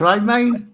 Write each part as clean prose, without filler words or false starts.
Tried mine.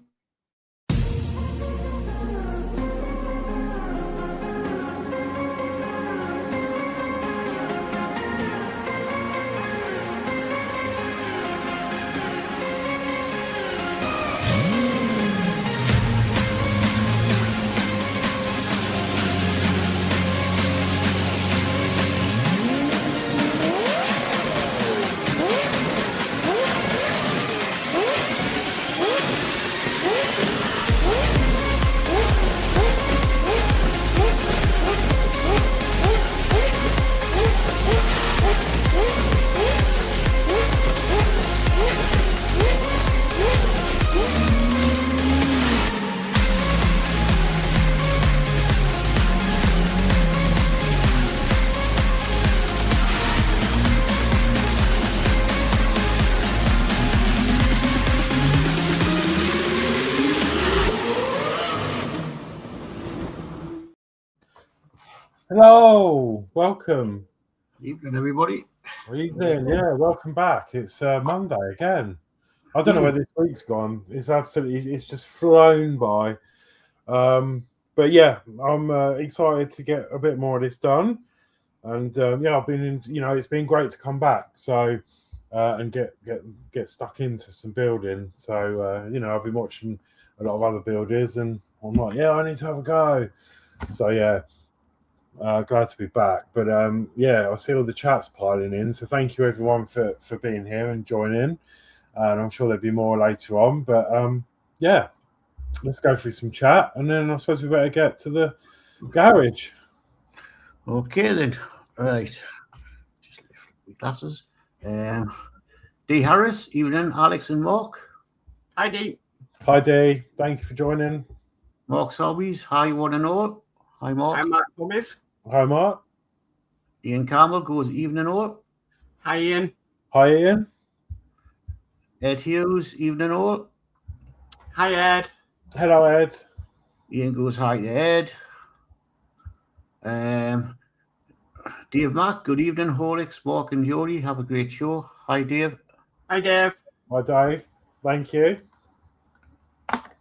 Hello, welcome. Evening, everybody. Evening, yeah, welcome back. It's Monday again. I don't know where this week's gone. It's just flown by. But yeah, I'm excited to get a bit more of this done. And I've been it's been great to come back. So and get stuck into some building. So I've been watching a lot of other builders, and I'm like, yeah, I need to have a go. So yeah. Glad to be back, but I see all the chats piling in, so thank you everyone for being here and joining, and I'm sure there'll be more later on, but let's go through some chat, and then I suppose we better get to the garage. Okay then, right, just lift my glasses. D Harris, evening, Alex and Mark. Hi D. Hi D, thank you for joining. Mark Selby's, hi one and all. Hi Mark. I'm Mark Gomez. Hi Mark. Ian Campbell goes evening all. Hi Ian. Hi Ian. Ed Hughes, evening all. Hi Ed. Hello Ed. Ian goes hi to Ed. Dave Mack, good evening, Horlixs, Mark and Jody, have a great show. Hi Dave. Hi Dave. Hi Dave, thank you.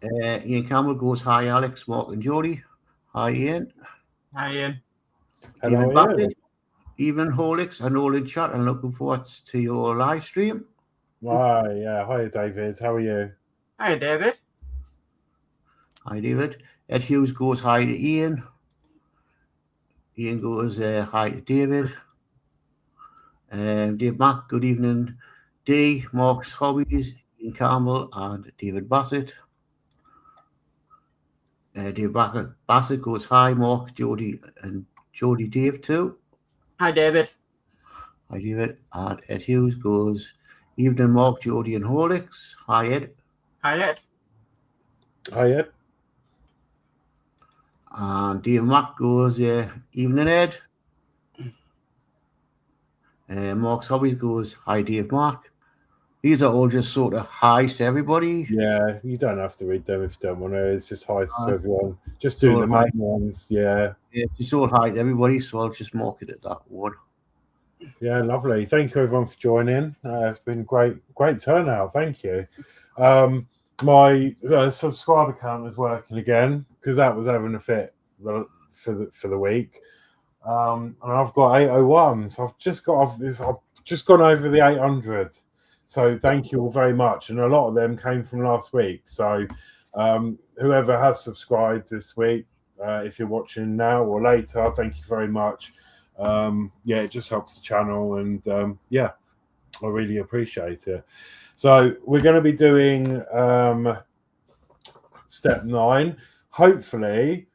Ian Campbell goes hi Alex, Mark and Jody. Hi Ian. Hi Ian. Hello Ian. Evening Horlixs and all in chat, and looking forward to your live stream. Hi, yeah. Hi David, how are you? Hi David. Hi David. Ed Hughes goes hi to Ian. Ian goes hi to David. Dave Mack, good evening. D, Mark's Hobbies, Ian Campbell and David Bassett. Dave Bassett goes hi, Mark, Jody and Jody Dave too. Hi David. Hi David. And Ed Hughes goes evening, Mark, Jody and Horlixs. Hi Ed. Hi Ed. Hi Ed. And Dave Mack goes evening Ed. Mark's Hobbies goes hi Dave Mack. These are all just sort of highs to everybody. Yeah, you don't have to read them if you don't want to. It's just hi to everyone. Just do the main ones. Yeah. Yeah, it's all hi to everybody, so I'll just mark it at that one. Yeah, lovely. Thank you everyone for joining. It's been great turnout. Thank you. My subscriber count is working again because that was having a fit for the week. And I've got 801, so I've just gone over the 800. So thank you all very much, and a lot of them came from last week. So whoever has subscribed this week, if you're watching now or later, thank you very much. It just helps the channel, and I really appreciate it. So we're going to be doing step 9. Hopefully,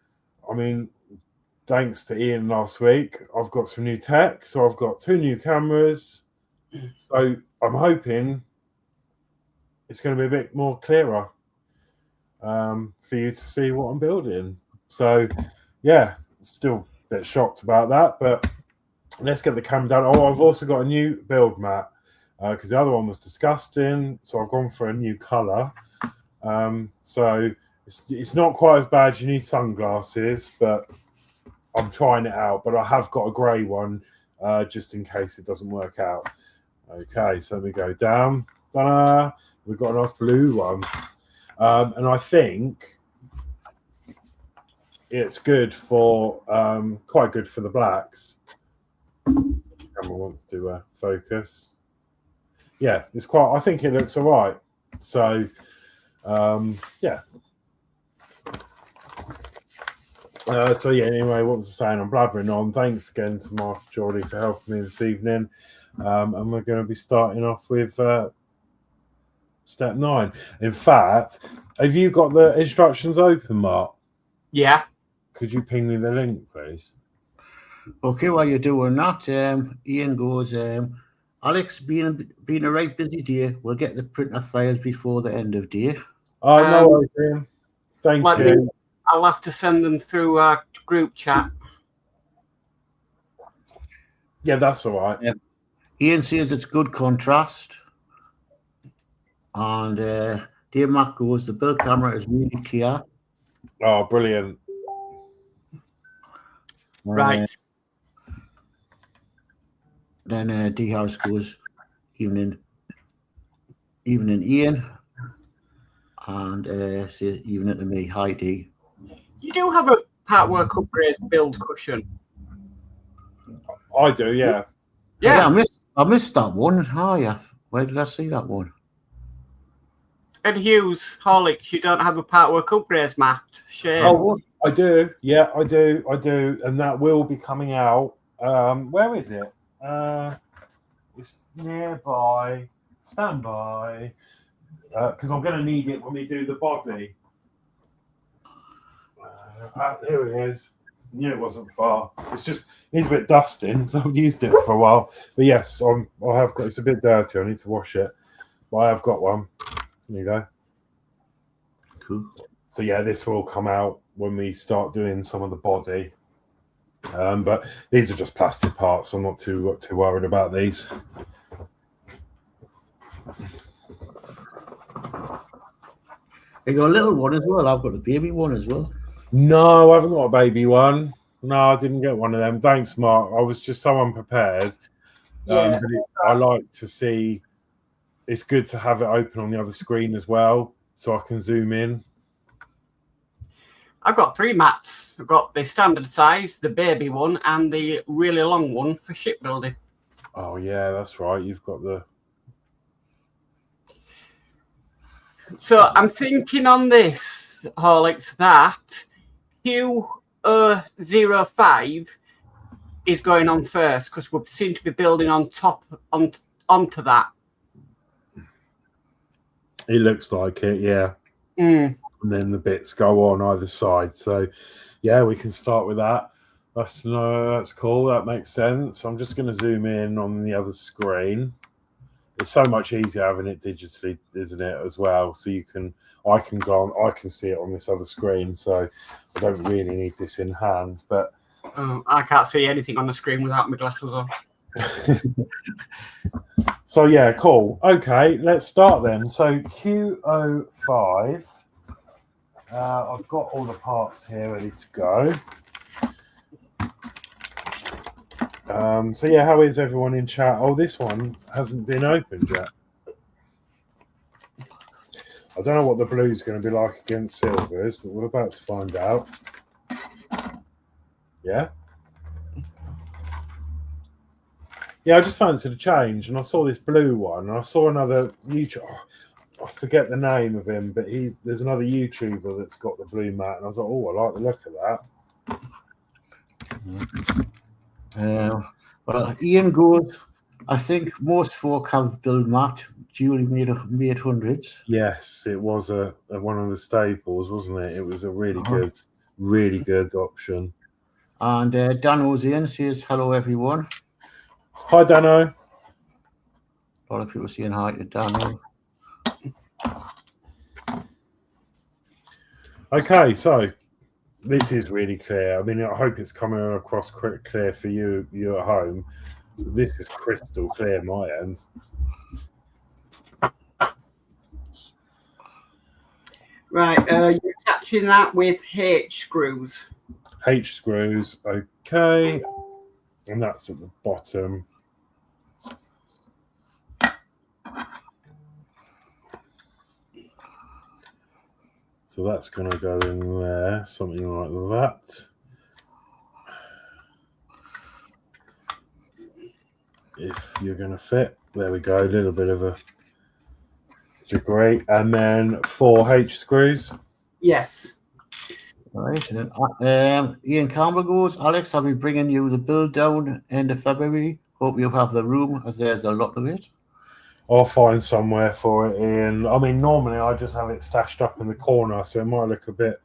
thanks to Ian last week, I've got some new tech. So I've got 2 new cameras. So I'm hoping it's going to be a bit more clearer for you to see what I'm building. So yeah, still a bit shocked about that, but let's get the camera down. Oh, I've also got a new build mat because the other one was disgusting. So I've gone for a new color. So it's not quite as bad. You need sunglasses, but I'm trying it out. But I have got a grey one just in case it doesn't work out. Okay, so we go down. Ta-da! We've got a nice blue one. And I think it's good for quite good for the blacks. Camera wants to focus. Yeah, it's quite. I think it looks all right. So yeah. So yeah. Anyway, what was I saying? I'm blabbering on. Thanks again to Mark and Geordie for helping me this evening. And we're going to be starting off with step 9. In fact, have you got the instructions open, Mark? Yeah. Could you ping me the link, please? Okay, while you're doing that, Ian goes, Alex, being a right busy day, we'll get the printer files before the end of day. Oh, no worries, Ian. Thank you. I'll have to send them through our group chat. Yeah, that's all right. Yeah. Ian says it's good contrast. And Dave Mack goes, the build camera is really clear. Oh, brilliant. Right. Then D House goes, evening Ian. And says evening to me, hi D. You do have a Partwork Upgrade build cushion. I do, yeah. Yeah, I missed that one. Oh yeah. Where did I see that one? Ed Hughes, Horlixs, you don't have a Partwork Upgrades mapped. Shame. Oh, I do. Yeah, I do. And that will be coming out. Where is it? It's nearby. Stand by. Because I'm going to need it when we do the body. Here it is. Knew it wasn't far. It's just needs a bit dusting, so I've used it for a while. But yes, I have got. It's a bit dirty. I need to wash it, but I have got one. There you go. Cool. So yeah, this will come out when we start doing some of the body. But these are just plastic parts. So I'm not too worried about these. You got a little one as well. I've got a baby one as well. No, I haven't got a baby one. No, I didn't get one of them. Thanks, Mark. I was just so unprepared. Yeah. I like to see. It's good to have it open on the other screen as well, so I can zoom in. I've got 3 mats. I've got the standard size, the baby one, and the really long one for shipbuilding. Oh yeah, that's right. You've got the. So I'm thinking on this, Horlicks, that Q05 is going on first because we seem to be building on top onto that. It looks like it, yeah. Mm. And then the bits go on either side. So, yeah, we can start with that. That's cool. That makes sense. I'm just going to zoom in on the other screen. It's so much easier having it digitally, isn't it, as well? So I can go on, I can see it on this other screen. So I don't really need this in hand. But I can't see anything on the screen without my glasses on. So yeah, cool. Okay, let's start then. So Q05. I've got all the parts here ready to go. So yeah, how is everyone in chat? Oh, this one hasn't been opened yet. I don't know what the blue's going to be like against silvers, but we're about to find out. Yeah? Yeah, I just fancied a change, and I saw this blue one, and I saw another YouTube. I forget the name of him, but there's another YouTuber that's got the blue mat, and I was like, oh, I like the look of that. Well, Ian goes, I think most folk have built mat, duly made hundreds. Yes, it was a one of the staples, wasn't it? It was a really good option. And Dano's in, says hello everyone. Hi, Dano. A lot of people saying hi to Dano. Okay, so this is really clear. I mean, I hope it's coming across clear for you at home. This is crystal clear, my end. Right, you're attaching that with H screws. H screws, okay. And that's at the bottom. So that's going to go in there, something like that. If you're going to fit, there we go, a little bit of a degree. And then 4 H screws. Yes. Right. And, Ian Campbell goes, Alex, I'll be bringing you the build down end of February. Hope you have the room, as there's a lot of it. I'll find somewhere for it, Ian. I mean, normally I just have it stashed up in the corner, so it might look a bit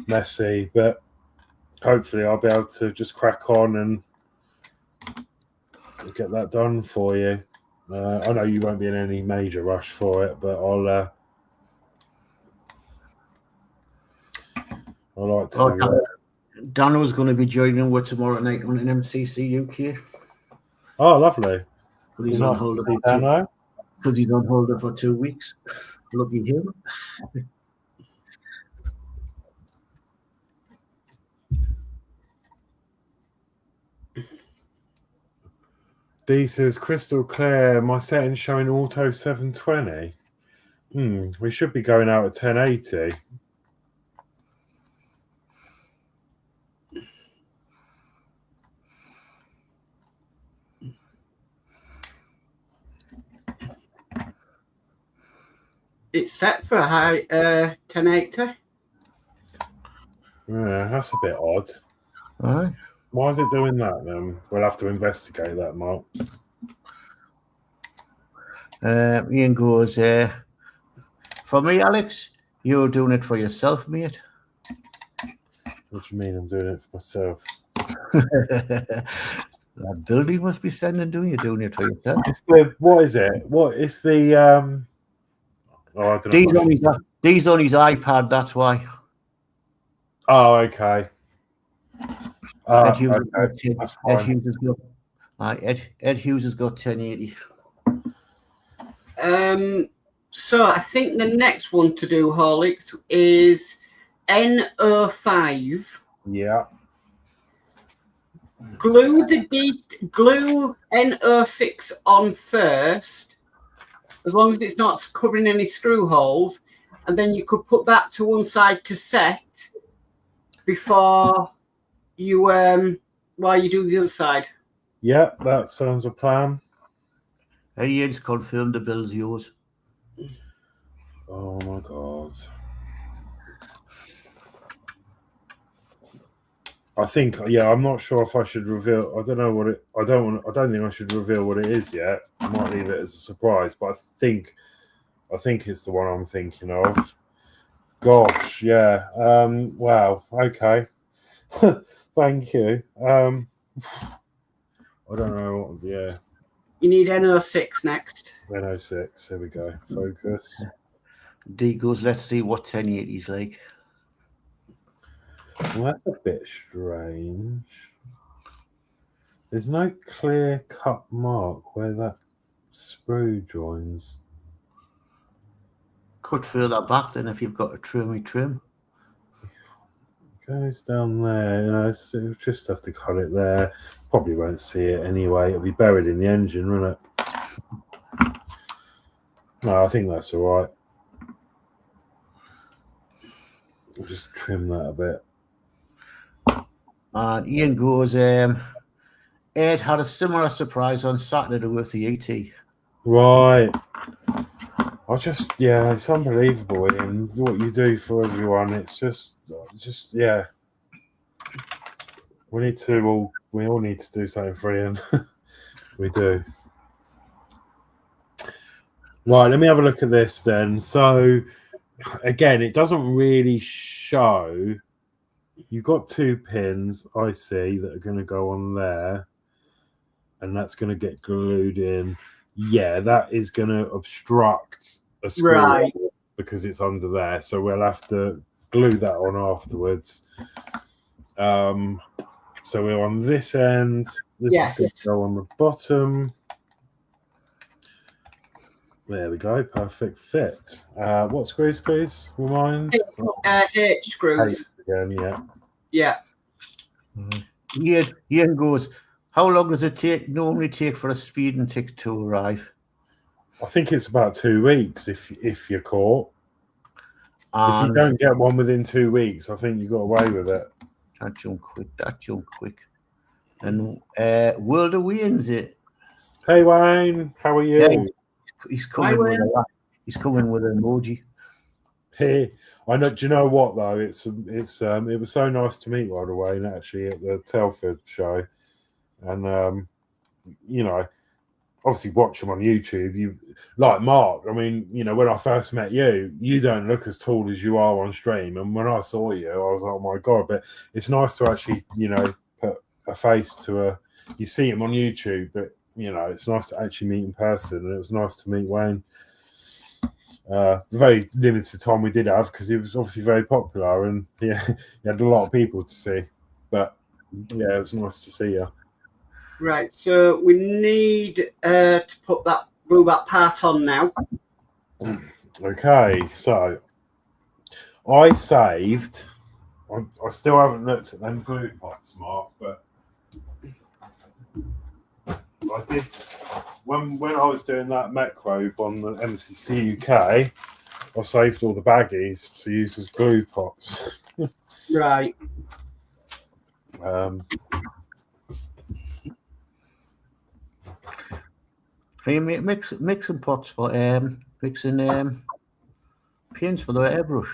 messy, but hopefully I'll be able to just crack on and get that done for you. I know you won't be in any major rush for it, but I'll like to. Dano's going to be joining us tomorrow night on an MCC UK. Oh, lovely! Because he's on holiday for 2 weeks. Lucky him. D says crystal clear. My setting's showing auto 720. We should be going out at 1080. It's set for high 1080. Yeah, that's a bit odd. Right. Why is it doing that then? We'll have to investigate that, Mark. Ian goes, for me, Alex, you're doing it for yourself, mate. What do you mean I'm doing it for myself? That building must be sending doing it for yourself. What is it? What is the oh, I don't know. These on his iPad, that's why. Oh, okay. Ed Hughes has got 1080. So I think the next one to do, Horlicks, is N05. Yeah. Glue N06 on first, as long as it's not covering any screw holes, and then you could put that to one side to set before you while you do the other side. Yeah, that sounds a plan. Ian's confirmed the bill's yours. Oh my god. I think, yeah, I'm not sure if I should reveal. I don't know what it. I don't think I should reveal what it is yet. I might leave it as a surprise, but I think it's the one I'm thinking of. Gosh, yeah. Wow. Okay. Thank you. I don't know. Yeah. You need N06 next. N06. Here we go. Focus. D goes, let's see what 1080's like. Well, that's a bit strange. There's no clear cut mark where that sprue joins. Cut further back then if you've got a trim. Goes down there, you know, so just have to cut it there. Probably won't see it anyway. It'll be buried in the engine, won't it? No, I think that's all right. We'll just trim that a bit. And Ian goes, Ed had a similar surprise on Saturday with the ET. Right. It's unbelievable, Ian, what you do for everyone. It's just, yeah. We all need to do something for Ian. We do. Right, let me have a look at this then. So, again, it doesn't really show. You've got 2 pins, I see, that are going to go on there. And that's going to get glued in. Yeah, that is going to obstruct a screw because it's under there. So we'll have to glue that on afterwards. So we're on this end. This is going to go on the bottom. There we go. Perfect fit. What screws, please? Remind. H screws. H again, yeah. Yeah. Mm-hmm. Ian goes, how long does it normally take for a speeding ticket to arrive? I think it's about 2 weeks if you're caught. If you don't get one within 2 weeks, I think you got away with it. That jump quick. And World of Wayne's it. Hey Wayne, how are you? Yeah, he's coming with an emoji. Hey, I know. Do you know what though? It was so nice to meet World of Wayne actually at the Telford show, and you know, obviously watch him on YouTube. You like Mark. I mean, you know, when I first met you, you don't look as tall as you are on stream, and when I saw you, I was like, oh my god! But it's nice to actually, you know, put a face to a. You see him on YouTube, but you know, it's nice to actually meet in person, and it was nice to meet Wayne. Very limited time we did have because he was obviously very popular, and yeah, he had a lot of people to see. But yeah, it was nice to see you. Right, so we need to rule that part on now. Okay, so I saved. I still haven't looked at them glue pots, Mark, but I did when I was doing that mech robe on the MCC UK. I saved all the baggies to use as glue pots. Right. Can you make mixing pots for mixing paints for the airbrush?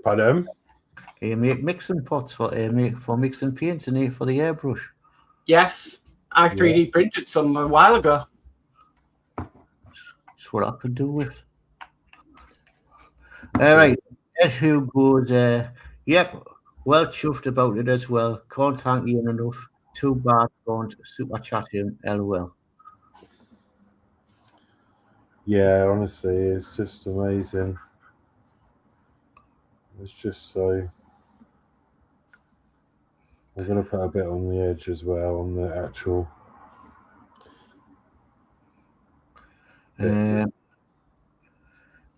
Pardon? Can you make mixing pots for mixing paints in here for the airbrush? Yes, I 3D printed some a while ago. That's what I could do with. All right, Ed who goes, yep, well chuffed about it as well. Can't thank you enough. Too bad, can't super chat him, LOL. Yeah, honestly, it's just amazing. It's just so. I'm going to put a bit on the edge as well, on the actual.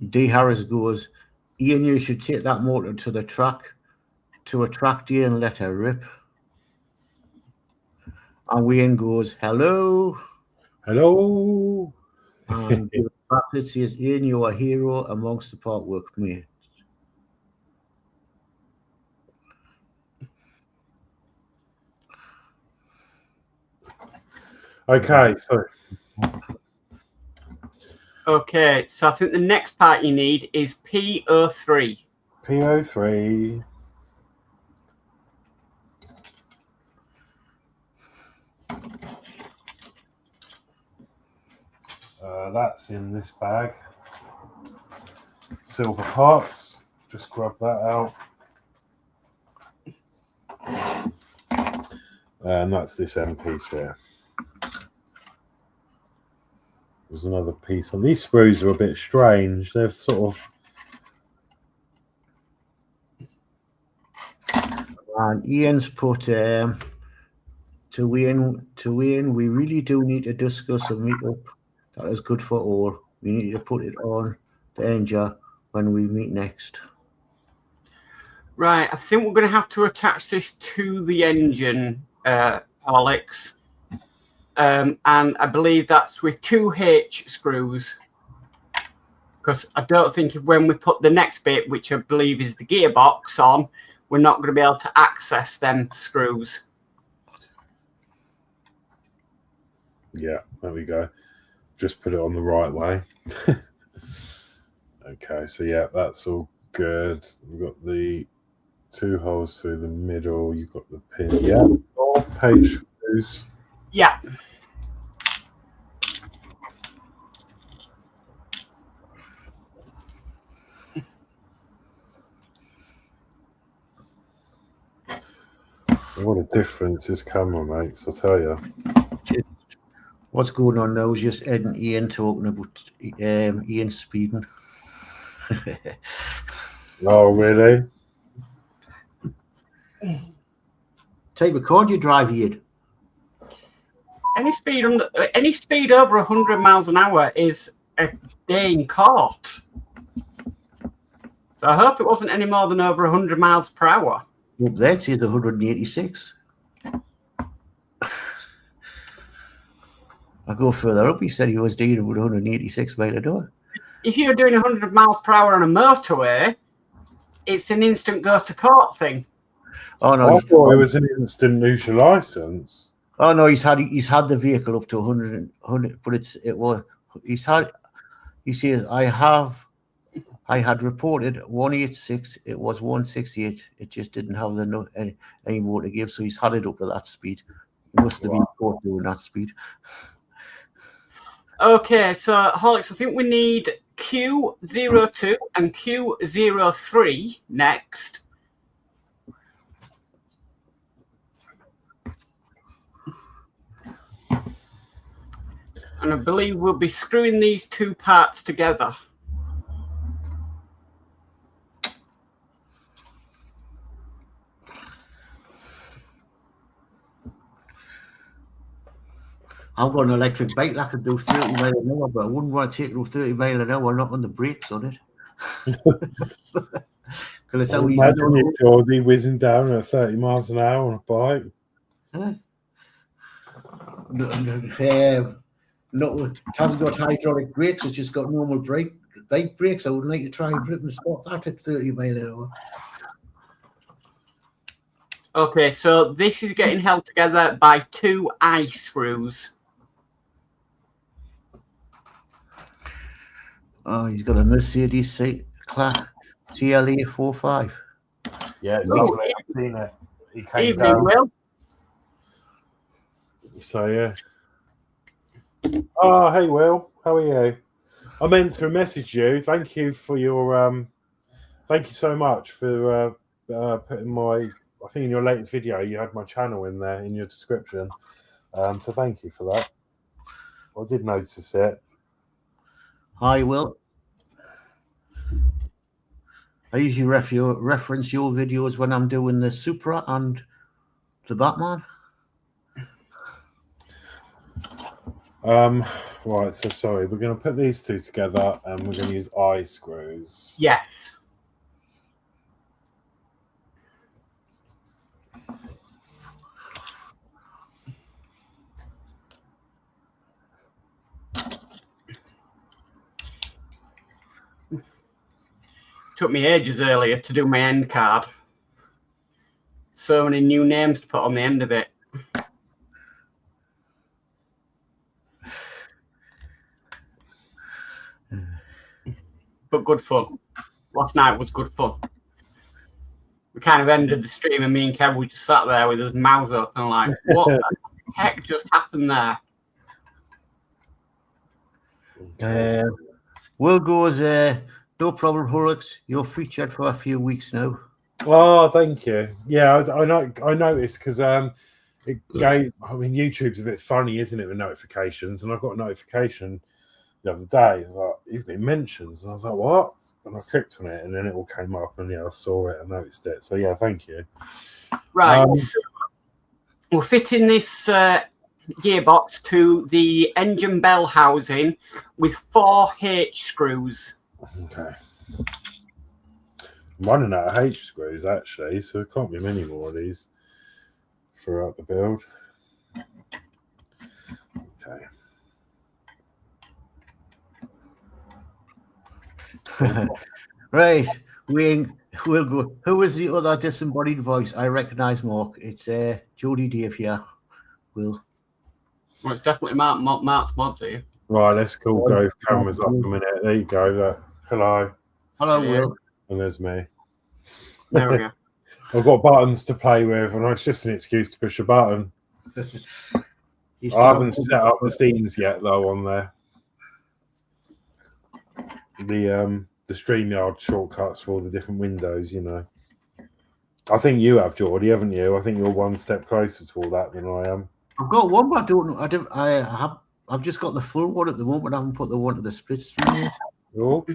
D. Harris goes, Ian, you should take that motor to the track to attract you and let her rip. And Wayne goes, hello. Hello. And it says, Ian, you're a hero amongst the park workmates. Okay, so. Okay, so I think the next part you need is PO3. PO3. That's in this bag. Silver parts. Just grab that out. And that's this end piece here. There's another piece on these screws are a bit strange. They're sort of. And Ian's put to Ian, we really do need to discuss a meetup that is good for all. We need to put it on the engine when we meet next. Right, I think we're going to have to attach this to the engine, Horlixs. And I believe that's with 2 H screws. Because I don't think when we put the next bit, which I believe is the gearbox on, we're not going to be able to access them screws. Yeah, there we go. Just put it on the right way. Okay, so yeah, that's all good. We've got the 2 holes through the middle. You've got the pin. Yeah, 4 H screws. Yeah. What a difference this camera makes, I'll tell you. What's going on now is just Ed and Ian talking about Ian speeding. Oh, really? Type of car do you drive, Ian? Any speed over 100 miles an hour is a day in court. So I hope it wasn't any more than over 100 miles per hour. Up there it says 186. I go further up, he said he was dealing with 186 mile an hour. if you're doing 100 miles per hour on a motorway, it's an instant go to court thing. Oh no! I thought it was an instant lose your license. Oh no! He's had the vehicle up to 100, but he says I had reported 186. It was 168. It just didn't have any more to give, so he's had it up to that speed. He must have been caught doing that speed. Okay, so Horlicks, I think we need Q02 and Q03 next. And I believe we'll be screwing these two parts together. I've got an electric bike that can do 30 miles an hour, but I wouldn't want to take it to 30 miles an hour, not on the brakes on it. Because it's how you imagine if Geordie whizzing down at 30 miles an hour on a bike. It hasn't got hydraulic brakes, it's just got normal bike brakes. I would like to try and rip and stop that at 30 miles an hour. Okay, so this is getting held together by two eye screws. Oh, he's got a Mercedes class CLA 4.5. Yeah, it's lovely. I've seen it. He came Evening, down. Will. So yeah. Oh, hey Will, how are you? I meant to message you. Thank you for your thank you so much for putting my. I think in your latest video you had my channel in there in your description. So thank you for that. I did notice it. Hi, Will. I usually reference your videos when I'm doing the Supra and the Batman. Right, so sorry, we're going to put these two together and we're going to use eye screws. Yes. Took me ages earlier to do my end card. So many new names to put on the end of it. But good fun. Last night was good fun. We kind of ended the stream and me and Kev, we just sat there with his mouths open like, what the heck just happened there? Will goes, no problem, Horlixs. You're featured for a few weeks now. Oh, thank you. Yeah, I noticed because it gave. I mean, YouTube's a bit funny, isn't it, with notifications? And I got a notification the other day. It's like, you've been mentioned, and I was like, what? And I clicked on it, and then it all came up, and yeah, I saw it and noticed it. So yeah, thank you. Right, so we're fitting this gearbox to the engine bell housing with 4 H screws. Okay. I'm running out of H screws actually, so there can't be many more of these throughout the build. Okay. Right, we'll go. Who is the other disembodied voice? I recognise Mark. It's Jody Dave here. Will. Well, it's definitely Mark's mods here. Right, let's go cameras up a minute. There you go. Hello. Hello, Will. And there's me. There we go. I've got buttons to play with, and it's just an excuse to push a button. I haven't set up the scenes yet, though, on there. The StreamYard shortcuts for all the different windows, you know. I think you have, Geordie, haven't you? I think you're one step closer to all that than I am. I've got one, but I don't know. I've just got the full one at the moment. I haven't put the one to the split screen yet. Oh.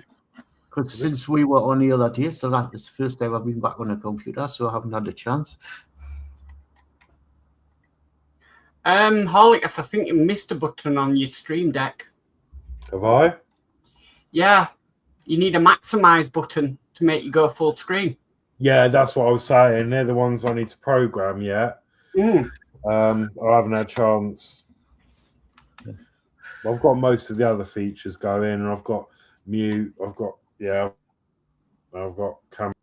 Because since we were on the other day, so it's the first time I've been back on a computer, so I haven't had a chance. Horlicks, I think you missed a button on your stream deck. Have I? Yeah, you need a maximize button to make you go full screen. Yeah, that's what I was saying. They're the ones I need to program yet. I haven't had a chance. I've got most of the other features going, and I've got mute. I've got camera.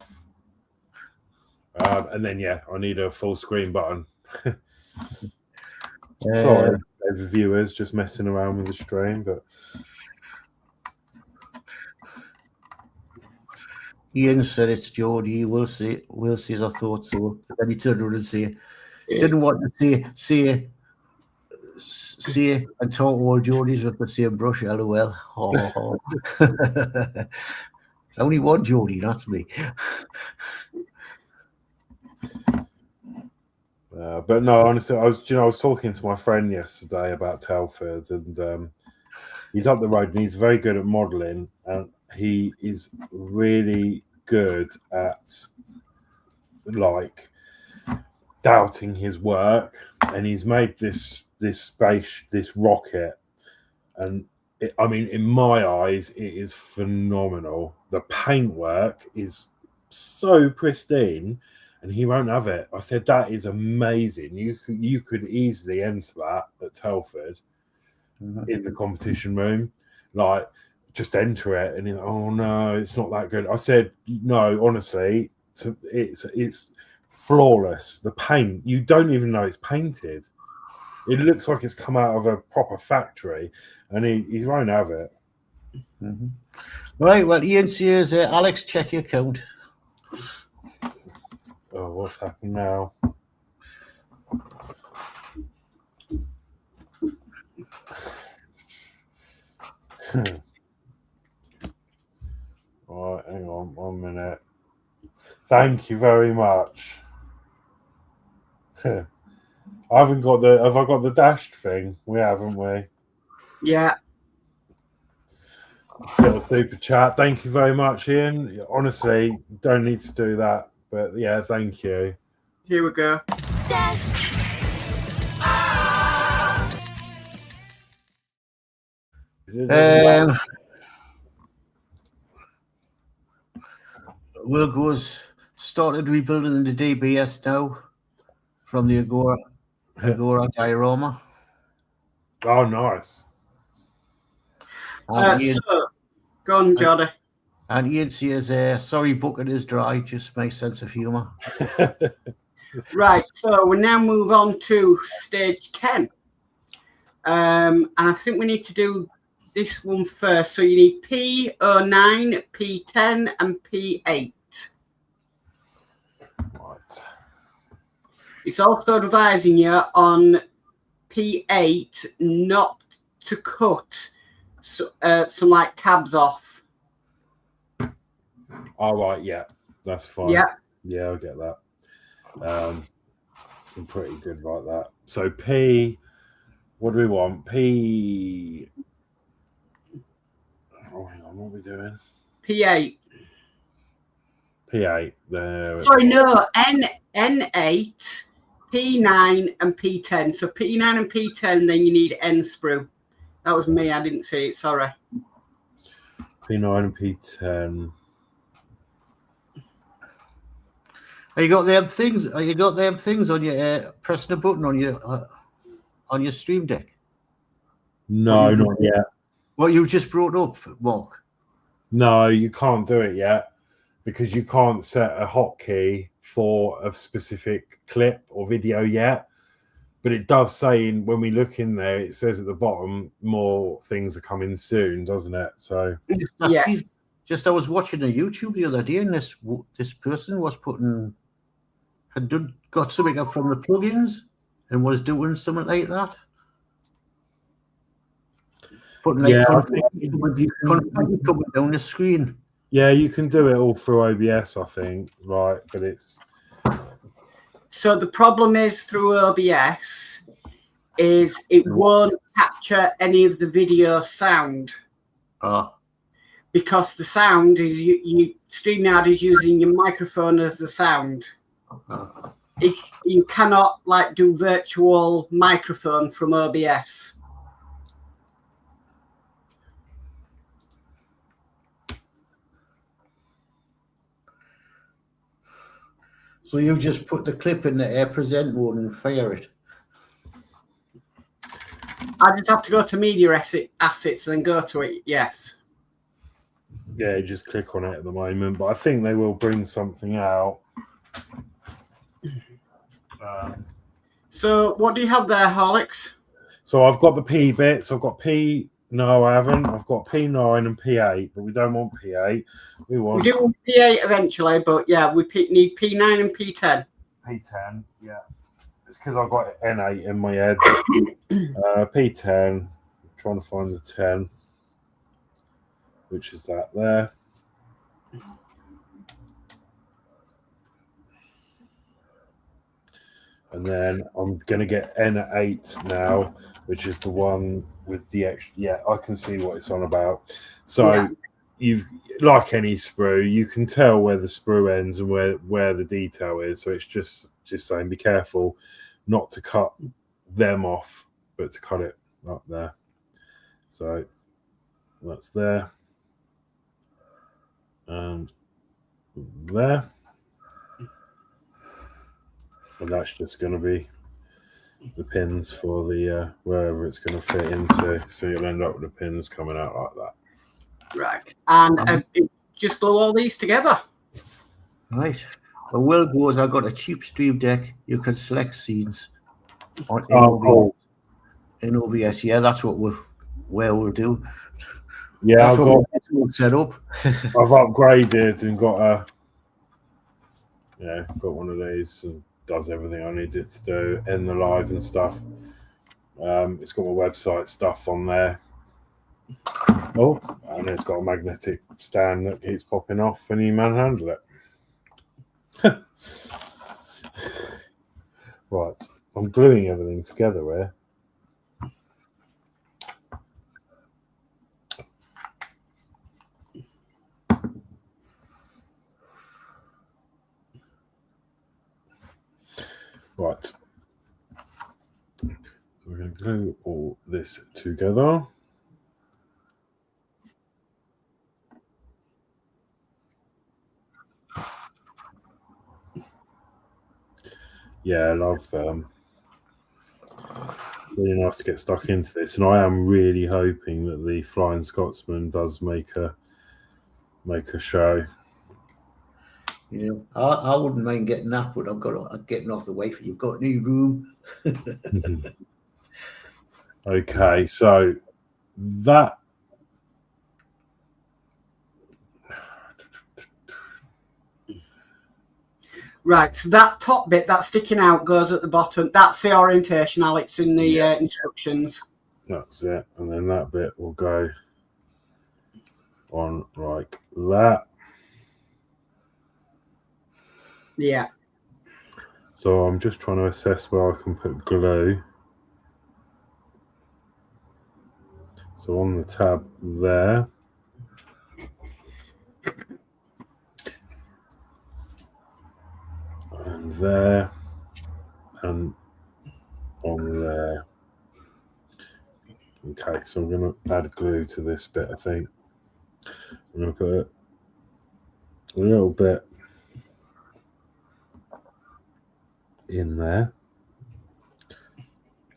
And then I need a full screen button. Sorry, the viewers, just messing around with the stream, but Ian said it's Geordie. We'll see. As I thought so. Then he turned around and say, didn't want to say and talk all Geordies with the same brush. LOL. Oh. There's only one Geordie. That's me. But no, honestly, I was talking to my friend yesterday about Telford, and he's up the road, and he's very good at modelling, and he is really good at like doubting his work, and he's made this rocket, and in my eyes, it is phenomenal. The paintwork is so pristine. And he won't have it. I said, that is amazing. You could easily enter that at Telford in the competition room. Like, just enter it. And he's like, oh, no, it's not that good. I said, no, honestly, it's flawless. The paint, you don't even know it's painted. It looks like it's come out of a proper factory. And he won't have it. Mm-hmm. Right, well, Ian says, Alex, check your account. Oh, what's happened now? All right, hang on 1 minute. Thank you very much. I haven't got have I got the dashed thing? We haven't we? Yeah. Little super chat. Thank you very much, Ian. Honestly, don't need to do that. But yeah, thank you. Here we go. Will goes started rebuilding the DBS now from the Agora diorama. Oh, nice. So, go on, Jody. And Ian says, sorry, bucket is dry, just my sense of humour. Right, so we now move on to stage 10. And I think we need to do this one first. So you need P09, P10, and P8. Right. It's also advising you on P8 not to cut some like tabs off. All right, yeah, that's fine. Yeah, I'll get that. I'm pretty good like that. So P, what do we want? P. Oh, hang on, what are we doing? P8. P8. There. Sorry, no, N8, P9, and P10. So P9 and P10, then you need N sprue. That was me. I didn't see it. Sorry. P9 and P10. You got them things on your pressing a button on your stream deck? No, not yet. What you just brought up, Mark? No, you can't do it yet because you can't set a hotkey for a specific clip or video yet. But it does say when we look in there, it says at the bottom, more things are coming soon, doesn't it? So yeah. Just I was watching a YouTube the other day, and this person was got something up from the plugins and was doing something like that. Putting config coming down the screen. Yeah, you can do it all through OBS, I think, right? But it's so the problem is through OBS is it won't capture any of the video sound. Because the sound is StreamYard is using your microphone as the sound. You cannot like do virtual microphone from OBS. So you just put the clip in the air present mode and fire it. I just have to go to media assets and then go to it. Yes. Yeah, just click on it at the moment, but I think they will bring something out. So what do you have there, Horlicks? So I've got the P bits. I've got P. No, I haven't. I've got P9 and P8, but we don't want P8. We want We do want P8 eventually, but yeah, we need P9 and P10. P10. Yeah, it's because I've got N8 in my head. P10. I'm trying to find the 10, which is that there. And then I'm going to get N8 now, which is the one with the extra. Yeah, I can see what it's on about. So you've, like any sprue, you can tell where the sprue ends and where the detail is. So it's just saying be careful not to cut them off, but to cut it up there. So that's there. And there. And that's just going to be the pins for the wherever it's going to fit into. So you'll end up with the pins coming out like that. Right. And just glue all these together. Right. The will goes, I've got a cheap stream deck. You can select scenes on in OBS. Yeah, that's what we'll do. Yeah, I've got it set up. I've upgraded and got one of these and does everything I need it to do in the live and stuff. It's got my website stuff on there. Oh, and it's got a magnetic stand that keeps popping off when you manhandle it. Right, I'm gluing everything together here. Right, so we're going to glue all this together. Yeah, I love really nice to get stuck into this, and I am really hoping that the Flying Scotsman does make a show. Yeah, I wouldn't mind getting that, but I've got getting off the way for you've got new room. Okay, so that Right, so that top bit that's sticking out goes at the bottom. That's the orientation, Alex, in the instructions. That's it, and then that bit will go on like that. Yeah. So I'm just trying to assess where I can put glue. So on the tab there. And there. And on there. Okay, so I'm going to add glue to this bit, I think. I'm going to put a little bit in there.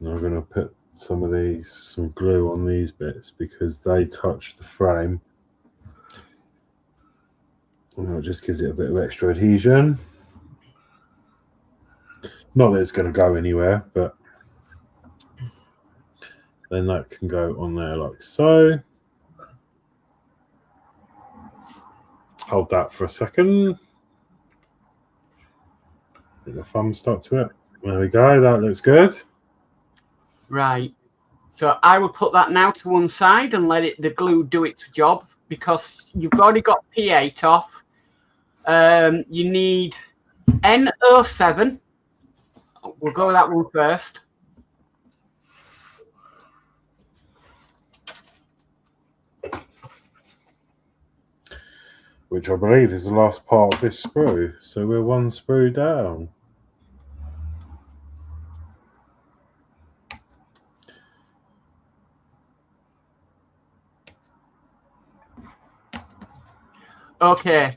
And I'm going to put some glue on these bits because they touch the frame. And it just gives it a bit of extra adhesion. Not that it's going to go anywhere, but then that can go on there like so. Hold that for a second. Get the thumb stuck to it. There we go. That looks good. Right. So I would put that now to one side and let the glue do its job because you've already got P8 off. You need N07. We'll go with that one first. Which I believe is the last part of this sprue. So we're one sprue down. Okay.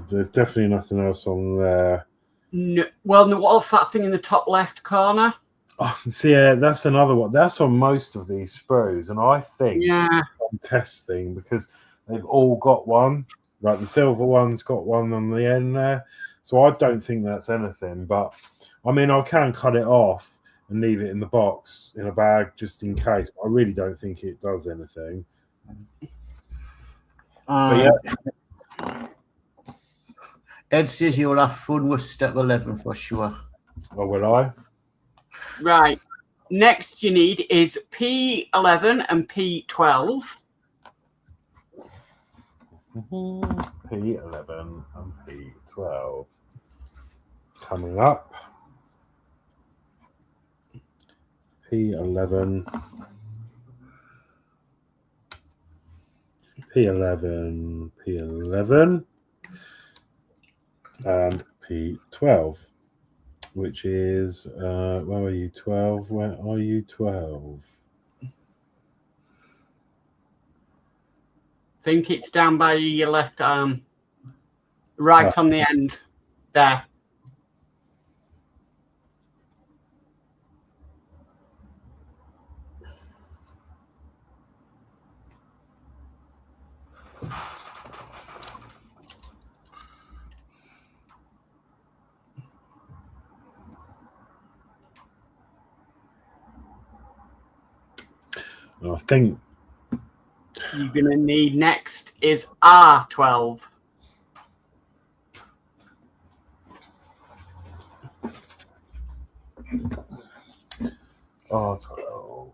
There's definitely nothing else on there. No, well, no, what's that thing in the top left corner? Oh, see, yeah, that's another one. That's on most of these sprues, and I think it's some test thing because they've all got one. Like the silver one's got one on the end there. So I don't think that's anything. But I mean, I can cut it off and leave it in the box in a bag just in case. But I really don't think it does anything. But yeah. Ed says you'll have fun with step 11 for sure. Or will I? Right. Next you need is P11 and P12. P11 and P12. Coming up. P11. P11, P11, and P12, which is, where are you, 12? Where are you, 12? I think it's down by your left arm. Right on the end. There. I think you're going to need next is R12. R12.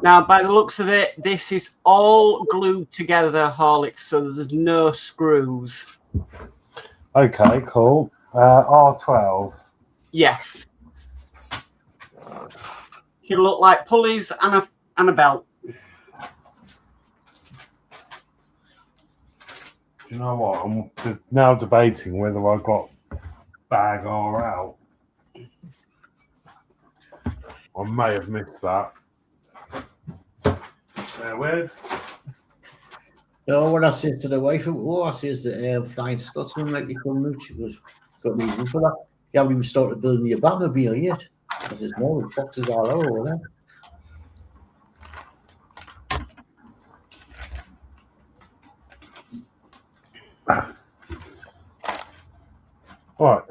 Now, by the looks of it, this is all glued together, Horlicks, so there's no screws. Okay, cool. R12. Yes. It'll look like pulleys and a belt. Do you know what? I'm now debating whether I got bag R out. I may have missed that. Bear with. No, what I said to the wife, I says that Flying Scotsman might be coming out. She goes, got me for that. You haven't even started building your Batmobile yet. I says, no, the boxes are all over there. All right.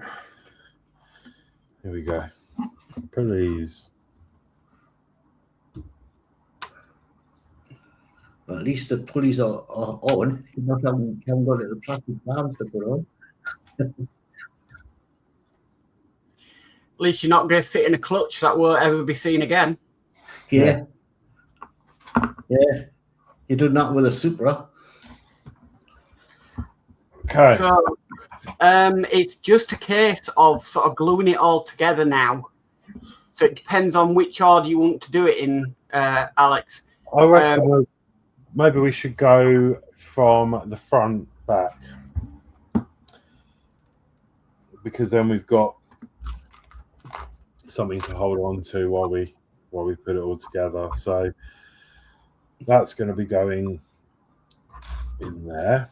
Here we go. Please. Well, at least the pulleys are on. You haven't got little plastic bands to put on. At least you're not going to fit in a clutch that won't ever be seen again. Yeah. You done that with a Supra. Okay. So it's just a case of sort of gluing it all together now. So it depends on which order you want to do it in, Alex. I reckon maybe we should go from the front back, because then we've got something to hold on to while we put it all together. So that's going to be going in there.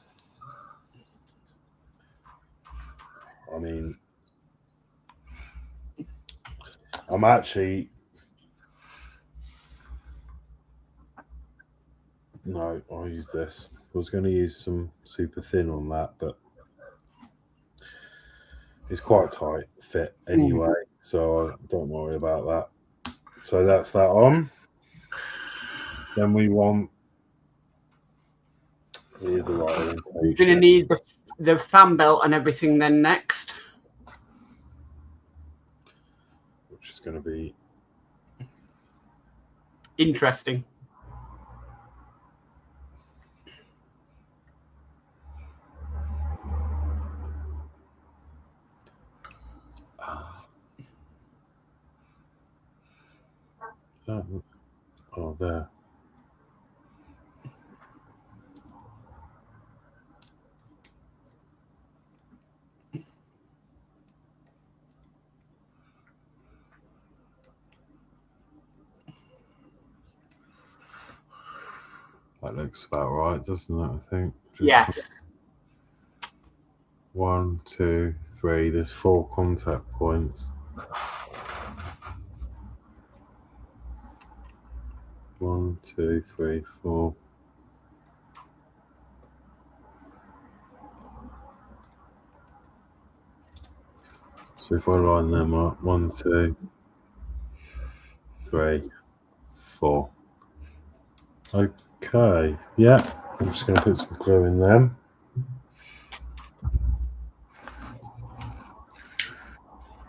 I mean, I'm actually... No, I'll use this. I was going to use some super thin on that, but it's quite tight fit anyway, so don't worry about that. So that's that on. Then we want... Here's the right orientation. You're going to need the fan belt and everything then next. Which is going to be... interesting. Oh, there. That looks about right, doesn't it? I think. Yes. 1, 2, 3. There's 4 contact points. 1, 2, 3, 4. So if I line them up, 1, 2, 3, 4. Okay, yeah. I'm just going to put some glue in them.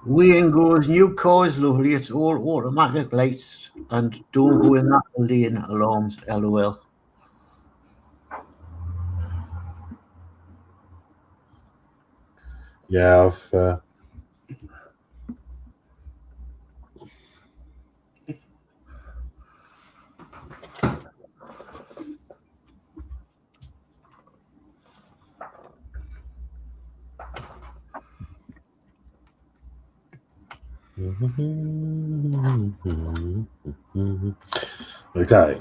Wayne goes, new car is lovely. It's all automatic lights and don't go in that lane alarms. LOL. Yeah, I've okay.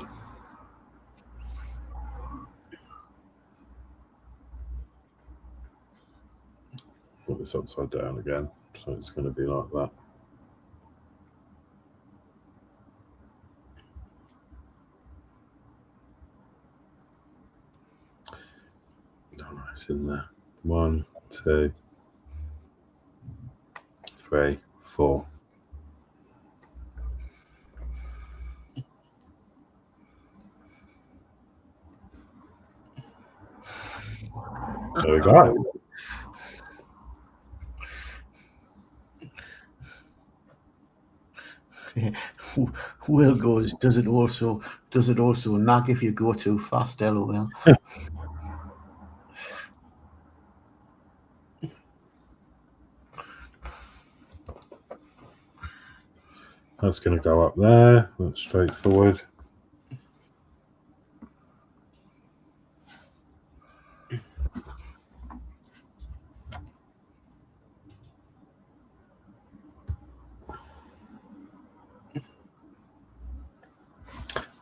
Put this upside down again, so it's going to be like that. Oh, it's in there. 1, 2, 3, 4. There we go. Will goes, does it also nag if you go too fast? LOL. That's going to go up there. That's straightforward.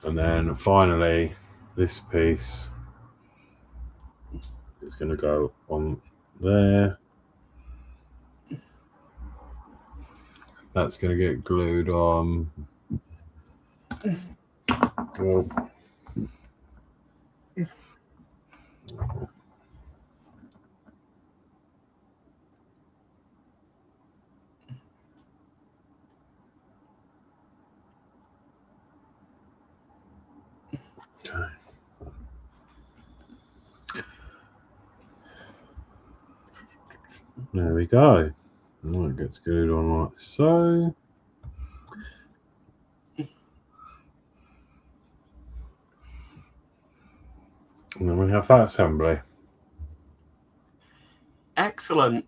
And then finally, this piece is going to go on there. That's going to get glued on. Oh. Okay. There we go. And that gets glued on like so. And then we have that assembly. Excellent.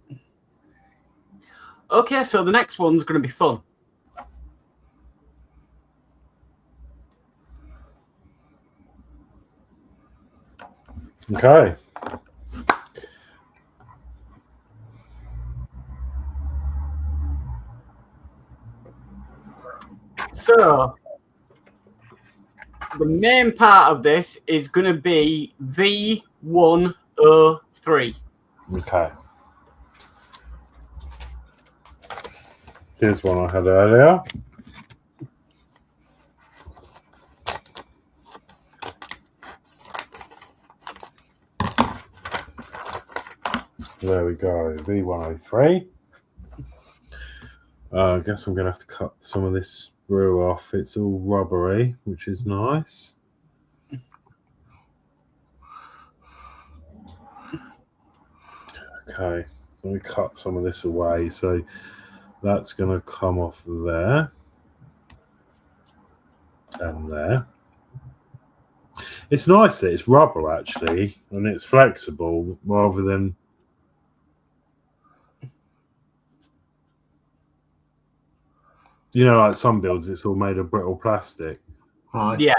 Okay, so the next one's going to be fun. Okay. So the main part of this is going to be V103. Okay. Here's one I had earlier. There we go, V103. I guess I'm going to have to cut some of this sprue off. It's all rubbery, which is nice. Okay, so we cut some of this away. So that's going to come off there and there. It's nice that it's rubber actually, and it's flexible rather than like some builds, it's all made of brittle plastic. Right. Yeah.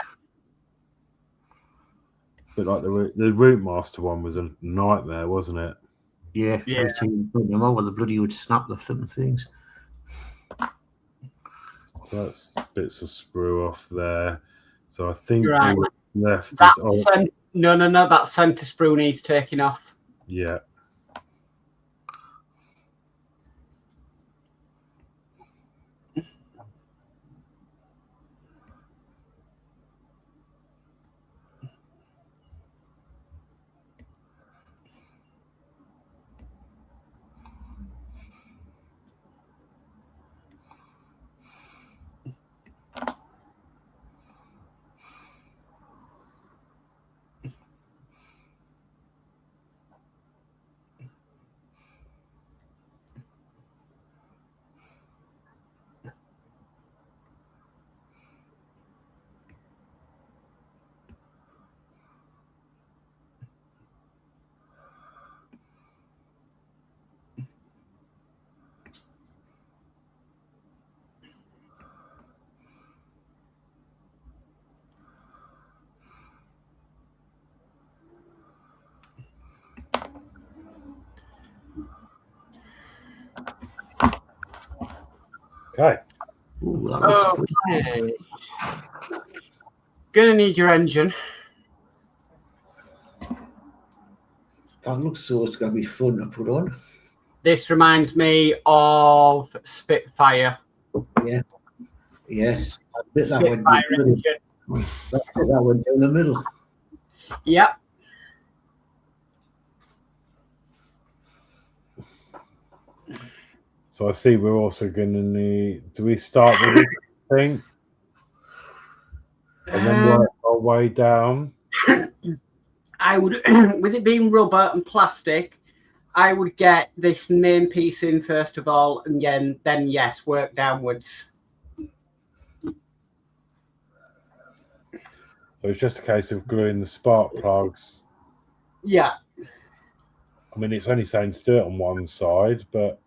But like the Rootmaster one was a nightmare, wasn't it? Yeah. Every time you put them over, the bloody would snap the flipping things. So that's bits of sprue off there. So I think Right. all left That is no, that centre sprue needs taking off. Yeah. Okay. Ooh, that looks fun. Okay. Gonna need your engine. That looks so it's going to be fun to put on. This reminds me of Spitfire. Yeah. Yes. That Spitfire engine. went down the middle. Yep. So I see we're also going to need. Do we start with this thing and then work our way down? I would, with it being rubber and plastic, I would get this main piece in first of all, and then yes, work downwards. So it's just a case of gluing the spark plugs. Yeah. I mean, it's only saying to do it on one side, but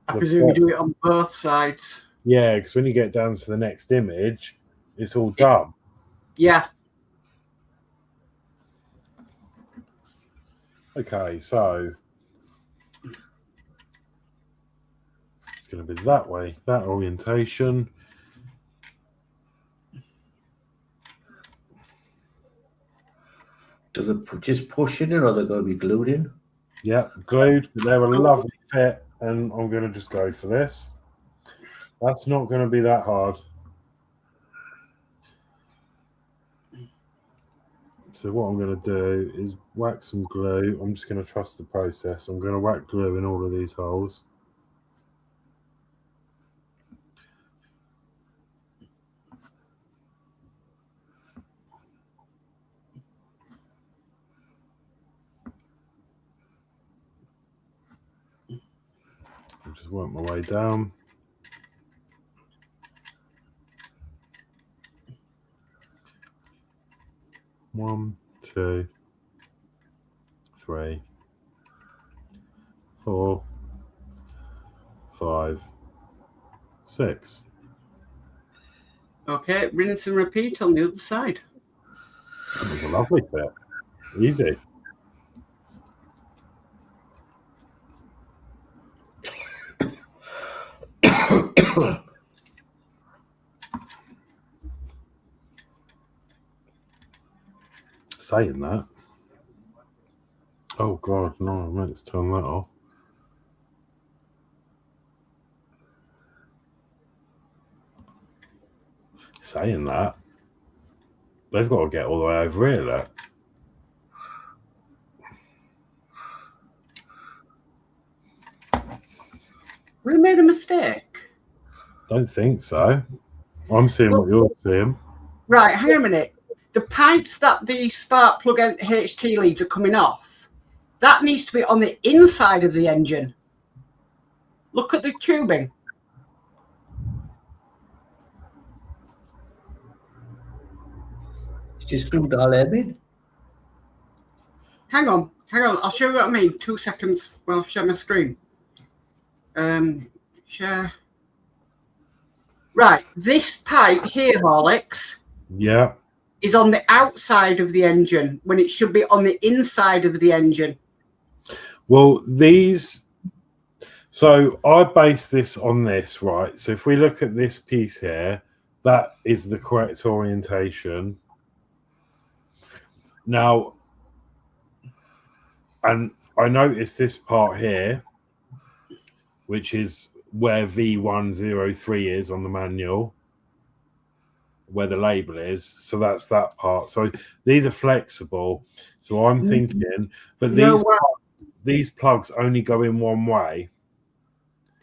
I presume you do it on both sides. yeah, because when you get down to the next image, it's all done. Yeah. Okay, so it's going to be that way, that orientation. Do they just push in, or are they going to be glued in? Yeah, glued, but they're a lovely fit, and I'm going to just go for this. That's not going to be that hard. So what I'm going to do is whack some glue. I'm just going to trust the process. I'm going to whack glue in all of these holes. I'll just work my way down. One, two, three, 4, 5, 6. Okay, rinse and repeat on the other side. That was a lovely fit. Easy. Saying that. Oh God, no! I meant to turn that off. Saying that, they've got to get all the way over here. Look. We made a mistake. Don't think so. I'm seeing what you're seeing. Right, hang on a minute. The pipes that the spark plug and HT leads are coming off, that needs to be on the inside of the engine. Look at the tubing. It's just glued all them in. Hang on. I'll show you what I mean. 2 seconds while I share my screen. Share. Right, this pipe here, Horlicks, Yeah. is on the outside of the engine when it should be on the inside of the engine. Well, these. So I base this on this, right? So if we look at this piece here, that is the correct orientation. Now, and I noticed this part here, which is where V103 is on the manual, where the label is. So that's that part. So these are flexible. So I'm thinking, but these plugs only go in one way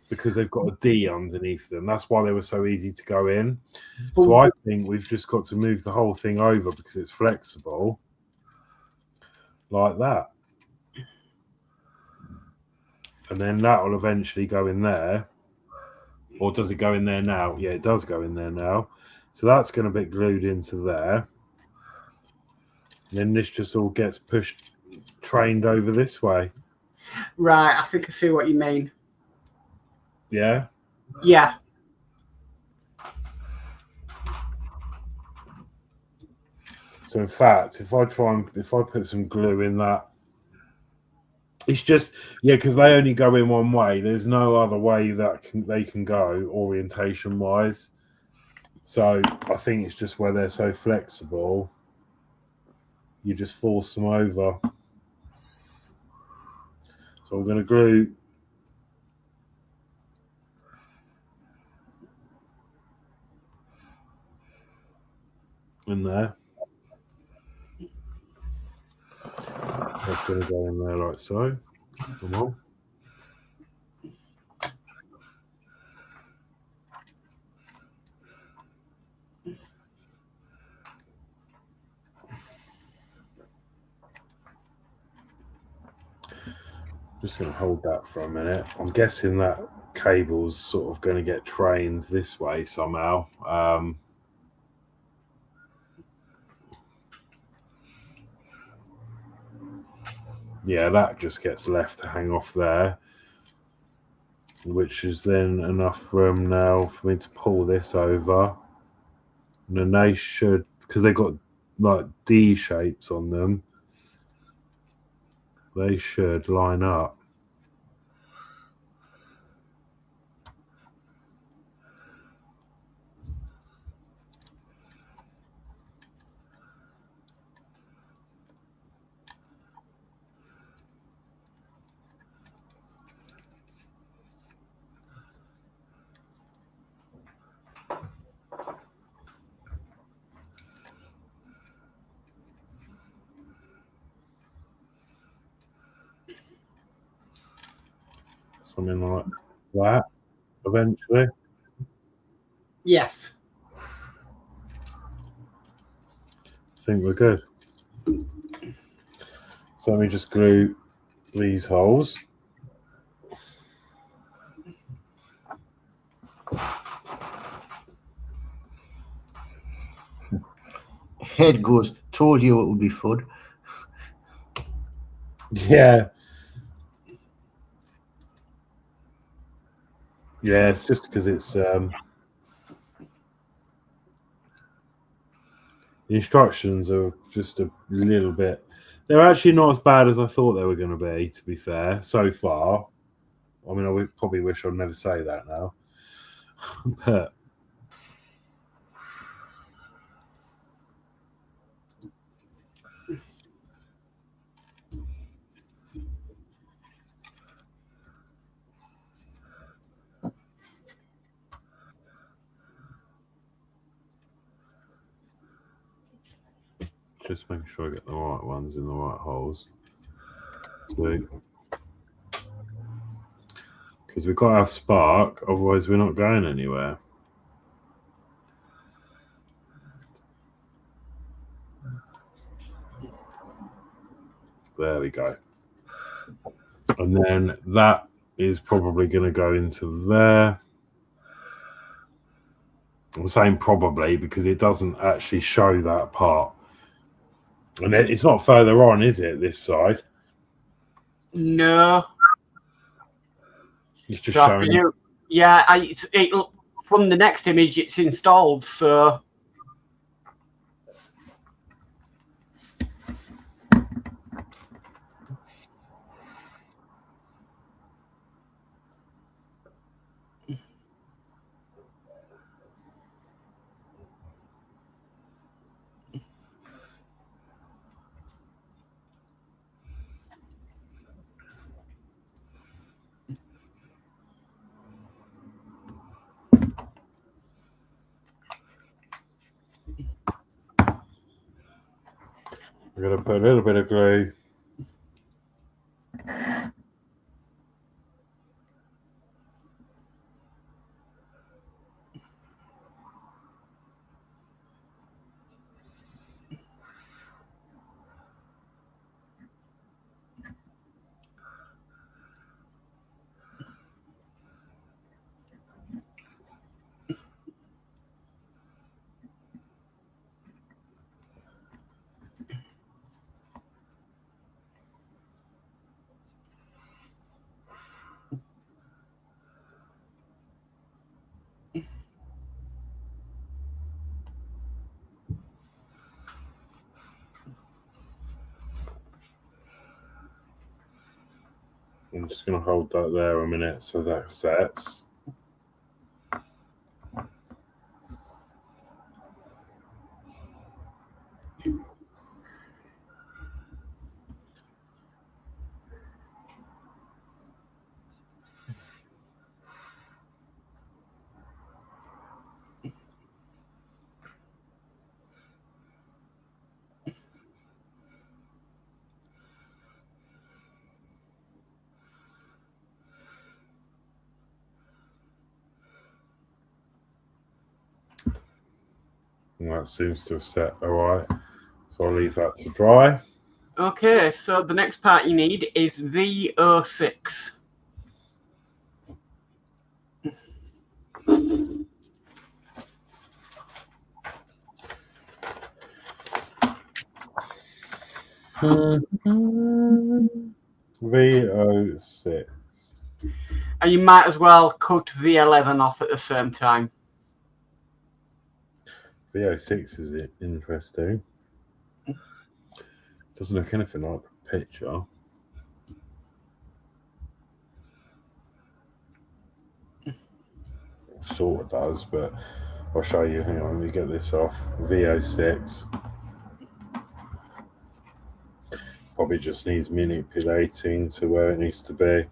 because they've got a D underneath them. That's why they were so easy to go in. So I think we've just got to move the whole thing over because it's flexible like that. And then that will eventually go in there. Or does it go in there now? Yeah, it does go in there now. So that's going to be glued into there. And then this just all gets pushed, trained over this way. Right, I think I see what you mean. Yeah? Yeah. So in fact, if I put some glue in that It's just because they only go in one way. There's no other way that they can go orientation wise. So I think it's just where they're so flexible. You just force them over. So I'm going to glue in there. That's going to go in there like so. Come on. Just going to hold that for a minute. I'm guessing that cable's sort of going to get trained this way somehow. Yeah, that just gets left to hang off there, which is then enough room now for me to pull this over. And then they should, because they've got like D shapes on them, they should line up. Something like that, eventually. Yes. I think we're good. So let me just glue these holes. Head goes, told you it would be fun. Yeah. Yeah, it's just because it's the instructions are just a little bit. They're actually not as bad as I thought they were going to be, to be fair, so far. I mean, I would probably wish I'd never say that now. But just making sure I get the right ones in the right holes. Because we've got to have spark, otherwise we're not going anywhere. There we go. And then that is probably going to go into there. I'm saying probably because it doesn't actually show that part. And it's not further on, is it, this side? No. It's just So I showing. presume, yeah, from the next image, it's installed, so. We're going to put a little bit of glue. I'm just going to hold that there a minute so that sets. And that seems to have set all right. So I'll leave that to dry. Okay, so the next part you need is V06. V06. And you might as well cut V11 off at the same time. V06 is interesting. Doesn't look anything like the picture. Sort of does, but I'll show you. Hang on, let me get this off. V06. Probably just needs manipulating to where it needs to be.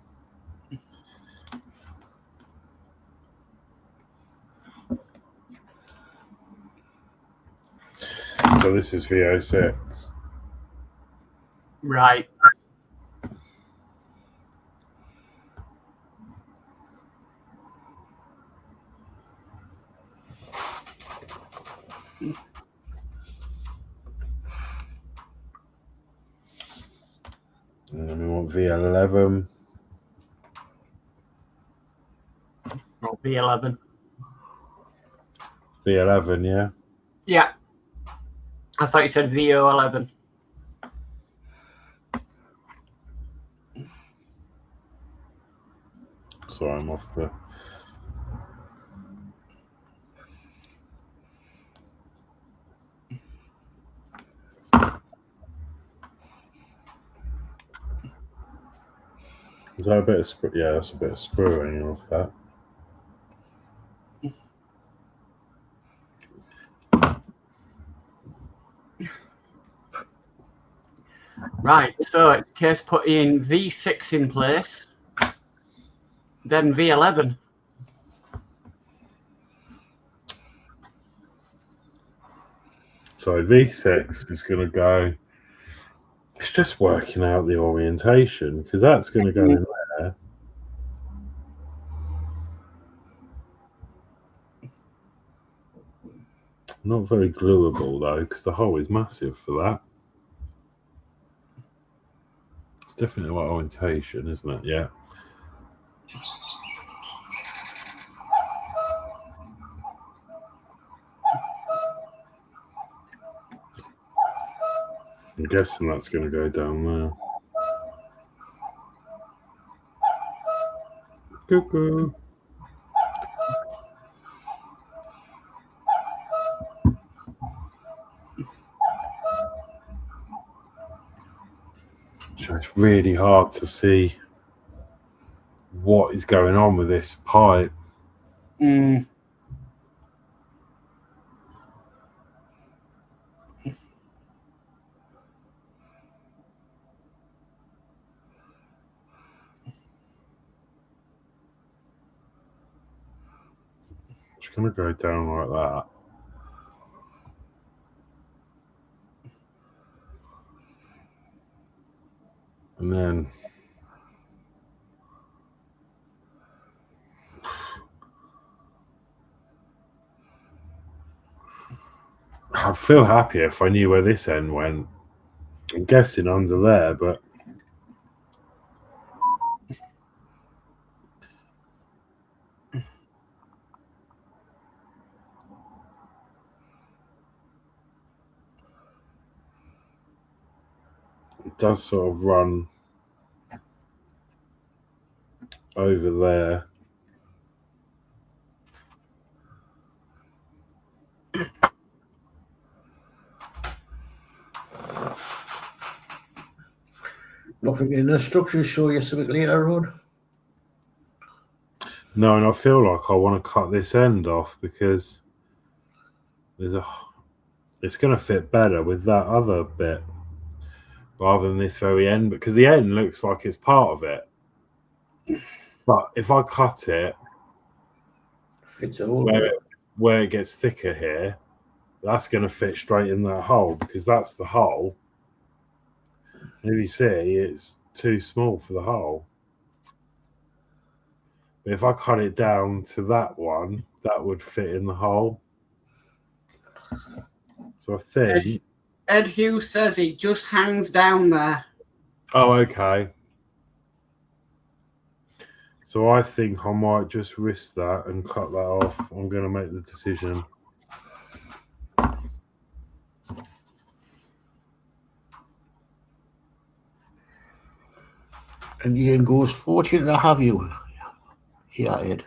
So this is V06. Right. And then we want V11. Or V11. V11, yeah. Yeah. I thought you said VO11. So I'm off the. Is that a bit of yeah, that's a bit of spruing off that. Right, so it's a case putting V6 in place, then V11. So V6 is going to go. It's just working out the orientation because that's going to go in there. Not very gluable though, because the hole is massive for that. It's definitely about orientation, isn't it? Yeah. I'm guessing that's going to go down there. Cuckoo. So it's really hard to see what is going on with this pipe. Mm. It's going to go down like that. And then I'd feel happier if I knew where this end went. I'm guessing under there, but it does sort of run over there. Nothing in the instructions show you something later on. No, and I feel like I want to cut this end off because it's going to fit better with that other bit rather than this very end, because the end looks like it's part of it. But if I cut it Fits a hole. Where it gets thicker here, that's going to fit straight in that hole because that's the hole. And if you see, it's too small for the hole. But if I cut it down to that one, that would fit in the hole. So I think... Ed Hughes says it just hangs down there. Oh, okay. So I think I might just risk that and cut that off. I'm going to make the decision. And Ian goes, fortunate to have you here, Ed.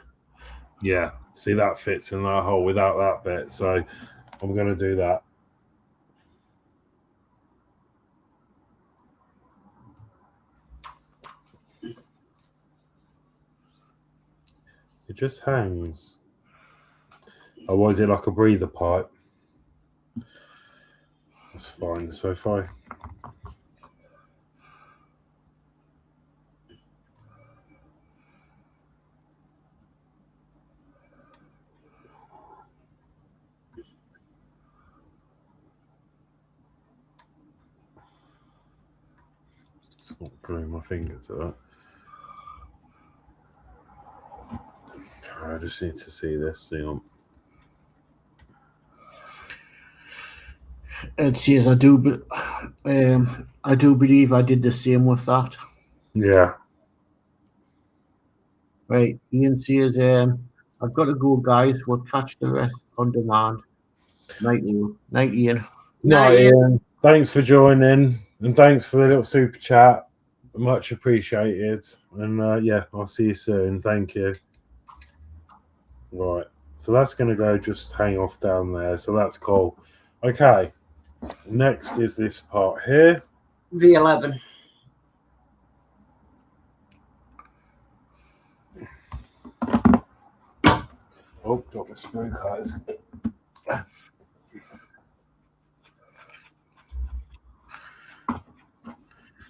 Yeah, see, that fits in that hole without that bit. So I'm going to do that. It just hangs. Or is it like a breather pipe? That's fine. So if I... not gluing my finger to that. I just need to see this. Hang on. Ed says, I do believe I did the same with that. Yeah. Right. Ian says, I've got to go, guys. We'll catch the rest on demand. Night, Ian. Night, Ian. Thanks for joining, and thanks for the little super chat. Much appreciated. And yeah, I'll see you soon. Thank you. Right. So that's going to go just hang off down there. So that's cool. Okay. Next is this part here. V11. Oh, drop the screw cutters.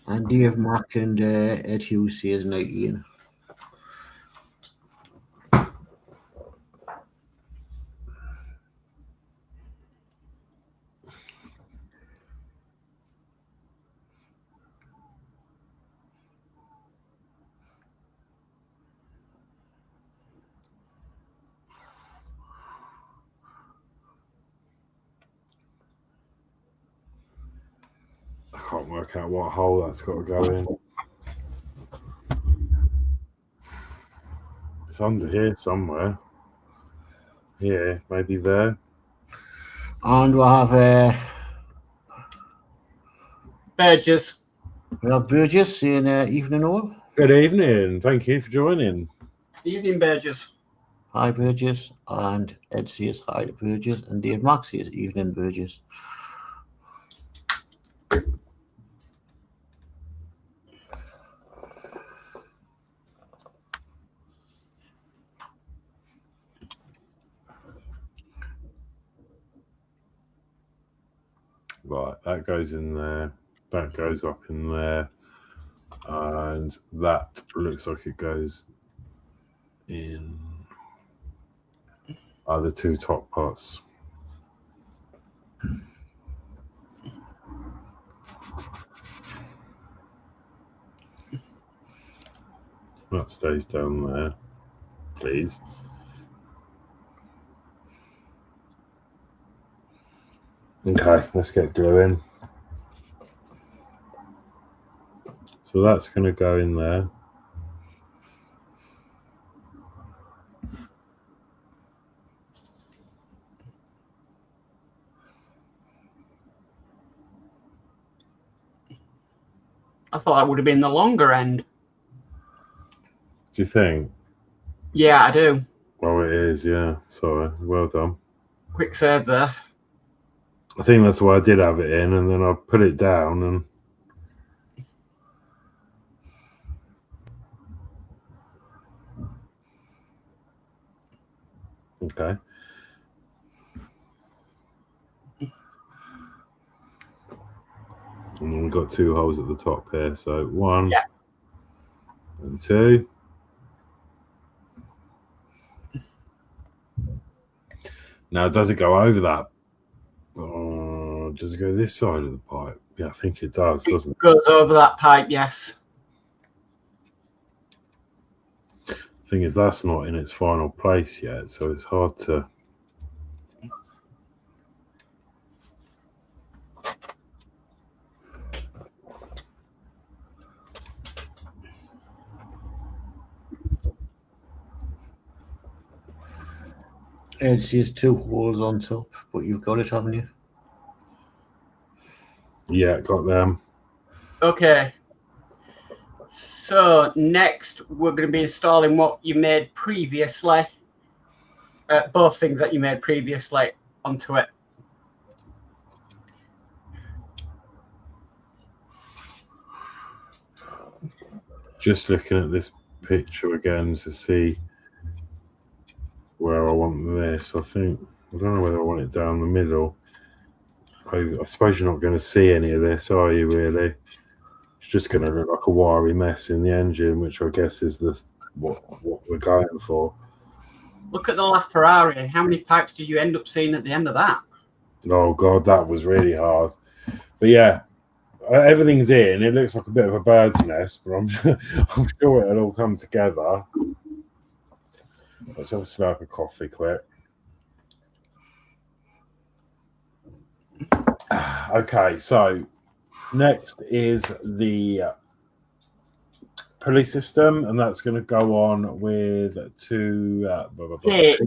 And Dave Mack and Ed Hughes says night, Ian. I can't work out what hole that's got to go in. It's under here somewhere. Yeah, maybe there. And we'll have Burgess. We have Burgess saying evening all. Good evening. Thank you for joining. Evening, Burgess. Hi, Burgess. And Ed says hi to Burgess. And Dave Mack says evening, Burgess. Right, that goes in there. That goes up in there. And that looks like it goes in the two top parts. That stays down there, please. Okay, let's get glue in. So that's going to go in there. I thought that would have been the longer end. Do you think? Yeah, I do. Well, it is, yeah. Sorry. Well done. Quick save there. I think that's why I did have it in, and then I put it down and... Okay. And then we've got 2 holes at the top here. So 1 and 2. Now, does it go over that? Does it go this side of the pipe? Yeah, I think it does, doesn't it? Goes over that pipe, yes. Thing is, that's not in its final place yet, so it's hard to. It's just 2 holes on top, but you've got it, haven't you? Yeah, got them. Okay. So next, we're going to be installing what you made previously. Both things that you made previously onto it. Just looking at this picture again to see where I want this. I don't know whether I want it down the middle. I suppose you're not going to see any of this, are you, really? It's just going to look like a wiry mess in the engine, which I guess is what we're going for. Look at the LaFerrari. How many pipes did you end up seeing at the end of that? Oh, God, that was really hard. But yeah, everything's in. It looks like a bit of a bird's nest, but I'm sure it'll all come together. Let's have a slurp of coffee quick. Okay, so next is the pulley system, and that's going to go on with 2 H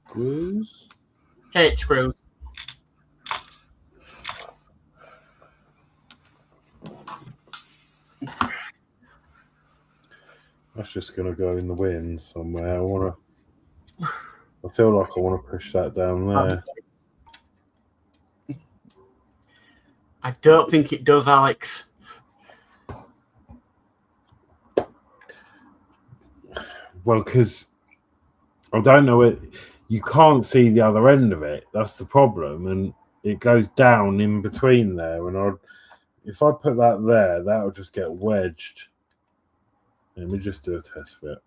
screws. H screws. That's just going to go in the wind somewhere. I feel like I want to push that down there. I don't think it does, Alex. Well, because I don't know it. You can't see the other end of it. That's the problem, and it goes down in between there. And if I put that there, that'll just get wedged. Let me just do a test fit.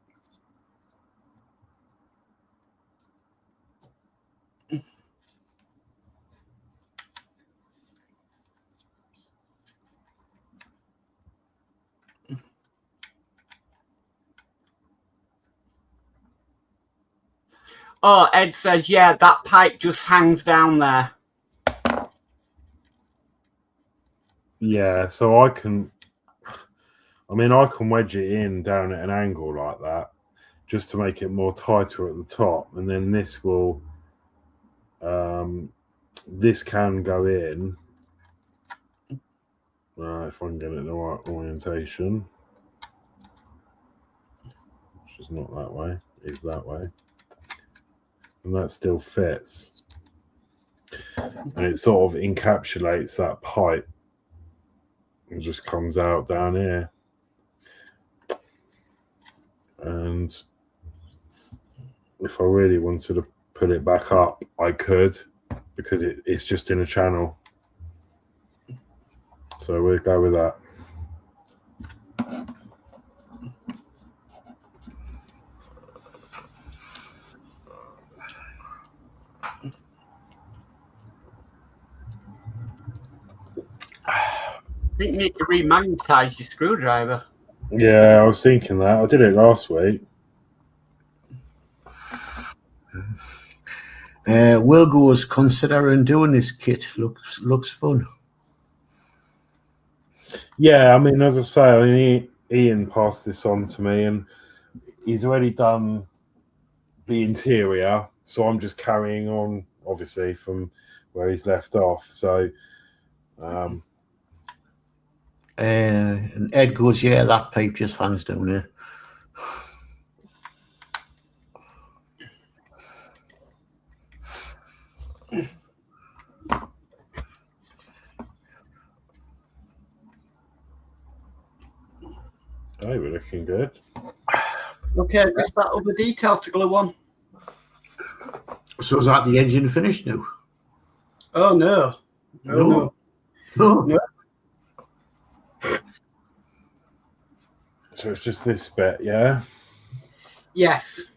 Oh, Ed says, yeah, that pipe just hangs down there. Yeah, so I can wedge it in down at an angle like that just to make it more tighter at the top, and then this will this can go in if I can get it in the right orientation, which is not that way, is that way, and that still fits, and it sort of encapsulates that pipe. It just comes out down here, and if I really wanted to put it back up, I could, because it's just in a channel. So we'll go with that. I think you need to remagnetize your screwdriver. Yeah, I was thinking that. I did it last week. Wilgo was considering doing this kit. Looks fun. Yeah, I mean, as I say, Ian passed this on to me, and he's already done the interior, so I'm just carrying on, obviously, from where he's left off. So, and Ed goes, yeah, that pipe just hangs down there. hey, we're looking good. Okay, just that other detail to glue on. So is that the engine finished now? Oh no. No. No. So it's just this bit, yeah? Yes.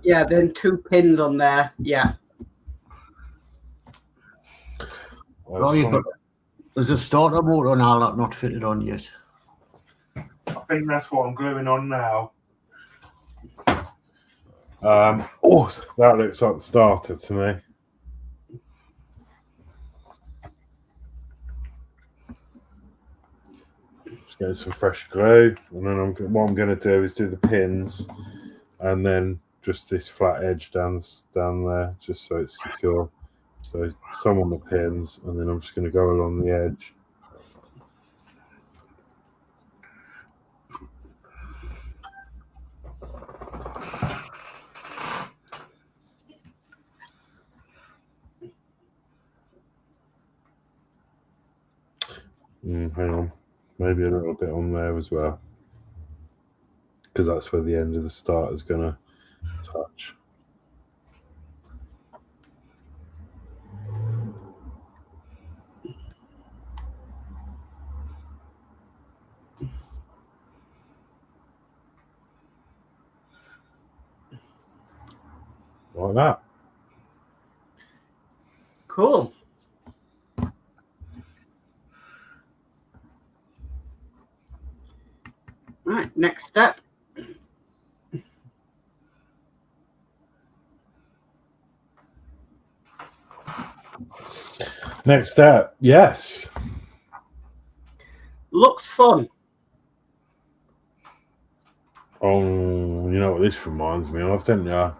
Yeah, then 2 pins on there. Yeah. There's a starter motor on all that not fitted on yet. I think that's what I'm gluing on now. Oh, that looks like the starter to me. Just get some fresh glue, and then what I'm going to do is do the pins, and then just this flat edge down there, just so it's secure. So some on the pins, and then I'm just going to go along the edge. Hang on, maybe a little bit on there as well, because that's where the end of the start is going to touch. Like that. Cool. Right, next step. Next step, yes. Looks fun. Oh, you know what this reminds me of, don't you?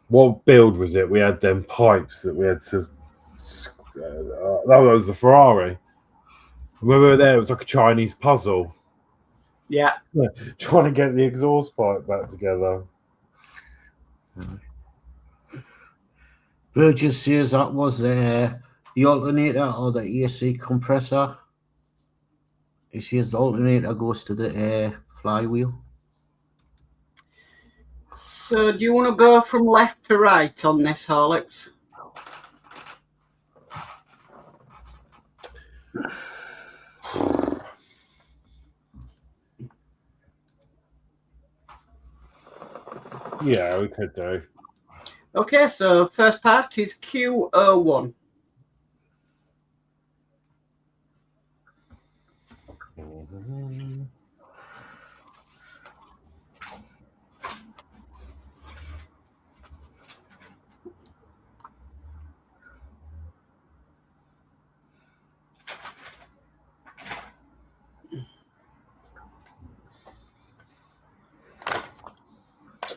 What build was it? We had them pipes that we had to. That was the Ferrari. When we were there, it was like a Chinese puzzle. Yeah. Trying to get the exhaust pipe back together. Burgess says that was the alternator or the AC compressor. He says the alternator goes to the flywheel. So do you want to go from left to right on this, Horlicks? Yeah, we could do. Okay, so first part is Q01.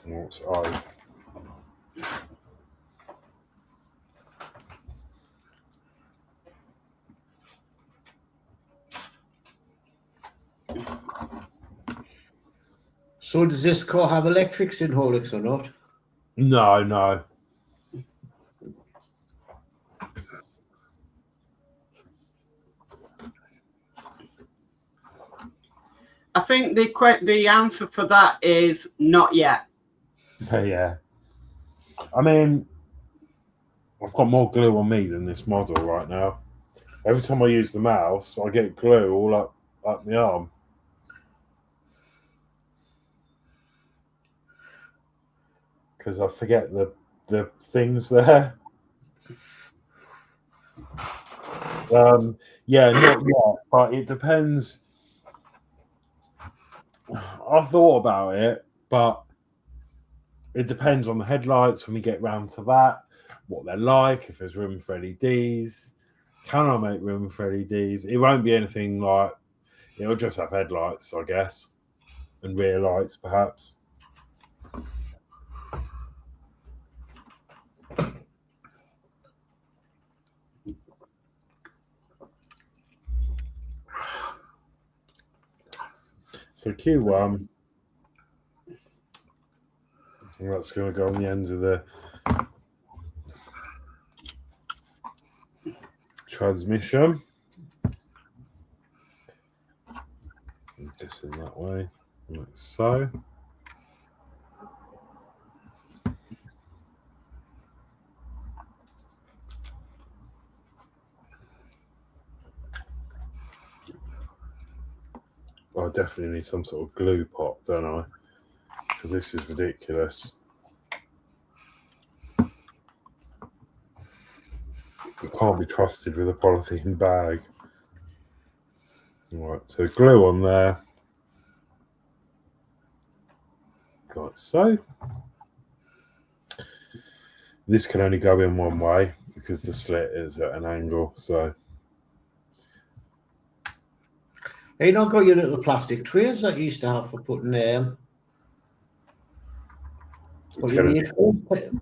What's I? So does this car have electrics in Horlicks or not? No. I think the answer for that is not yet. Yeah. I mean, I've got more glue on me than this model right now. Every time I use the mouse, I get glue all up my arm. Because I forget the things there. Yeah, not yet, but it depends. I thought about it, but it depends on the headlights when we get round to that, what they're like, if there's room for LEDs. Can I make room for LEDs? It won't be anything like, it'll just have headlights, I guess, and rear lights, perhaps. So Q1, that's going to go on the ends of the transmission. this in that way, like so. I definitely need some sort of glue pot, don't I? Because this is ridiculous. It can't be trusted with a polythene bag. Right, so glue on there. Like so. This can only go in one way because the slit is at an angle, so. Hey, you not got your little plastic trays that you used to have for putting well,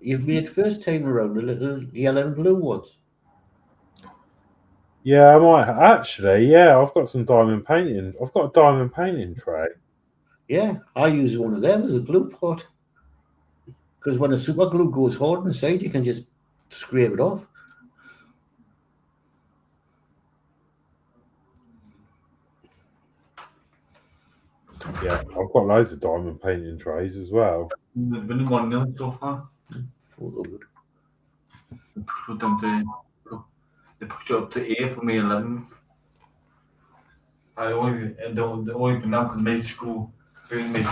you've made first time around the little yellow and blue ones. Yeah, I might actually. Yeah, I've got some diamond painting. I've got a diamond painting tray. Yeah, I use one of them as a glue pot. Because when the super glue goes hard inside, you can just scrape it off. Yeah, I've got loads of diamond painting trays as well. There's been 1-0 so far. 400. Put them to, they push it up to 8 for me 11th. I don't even now can make school bring me.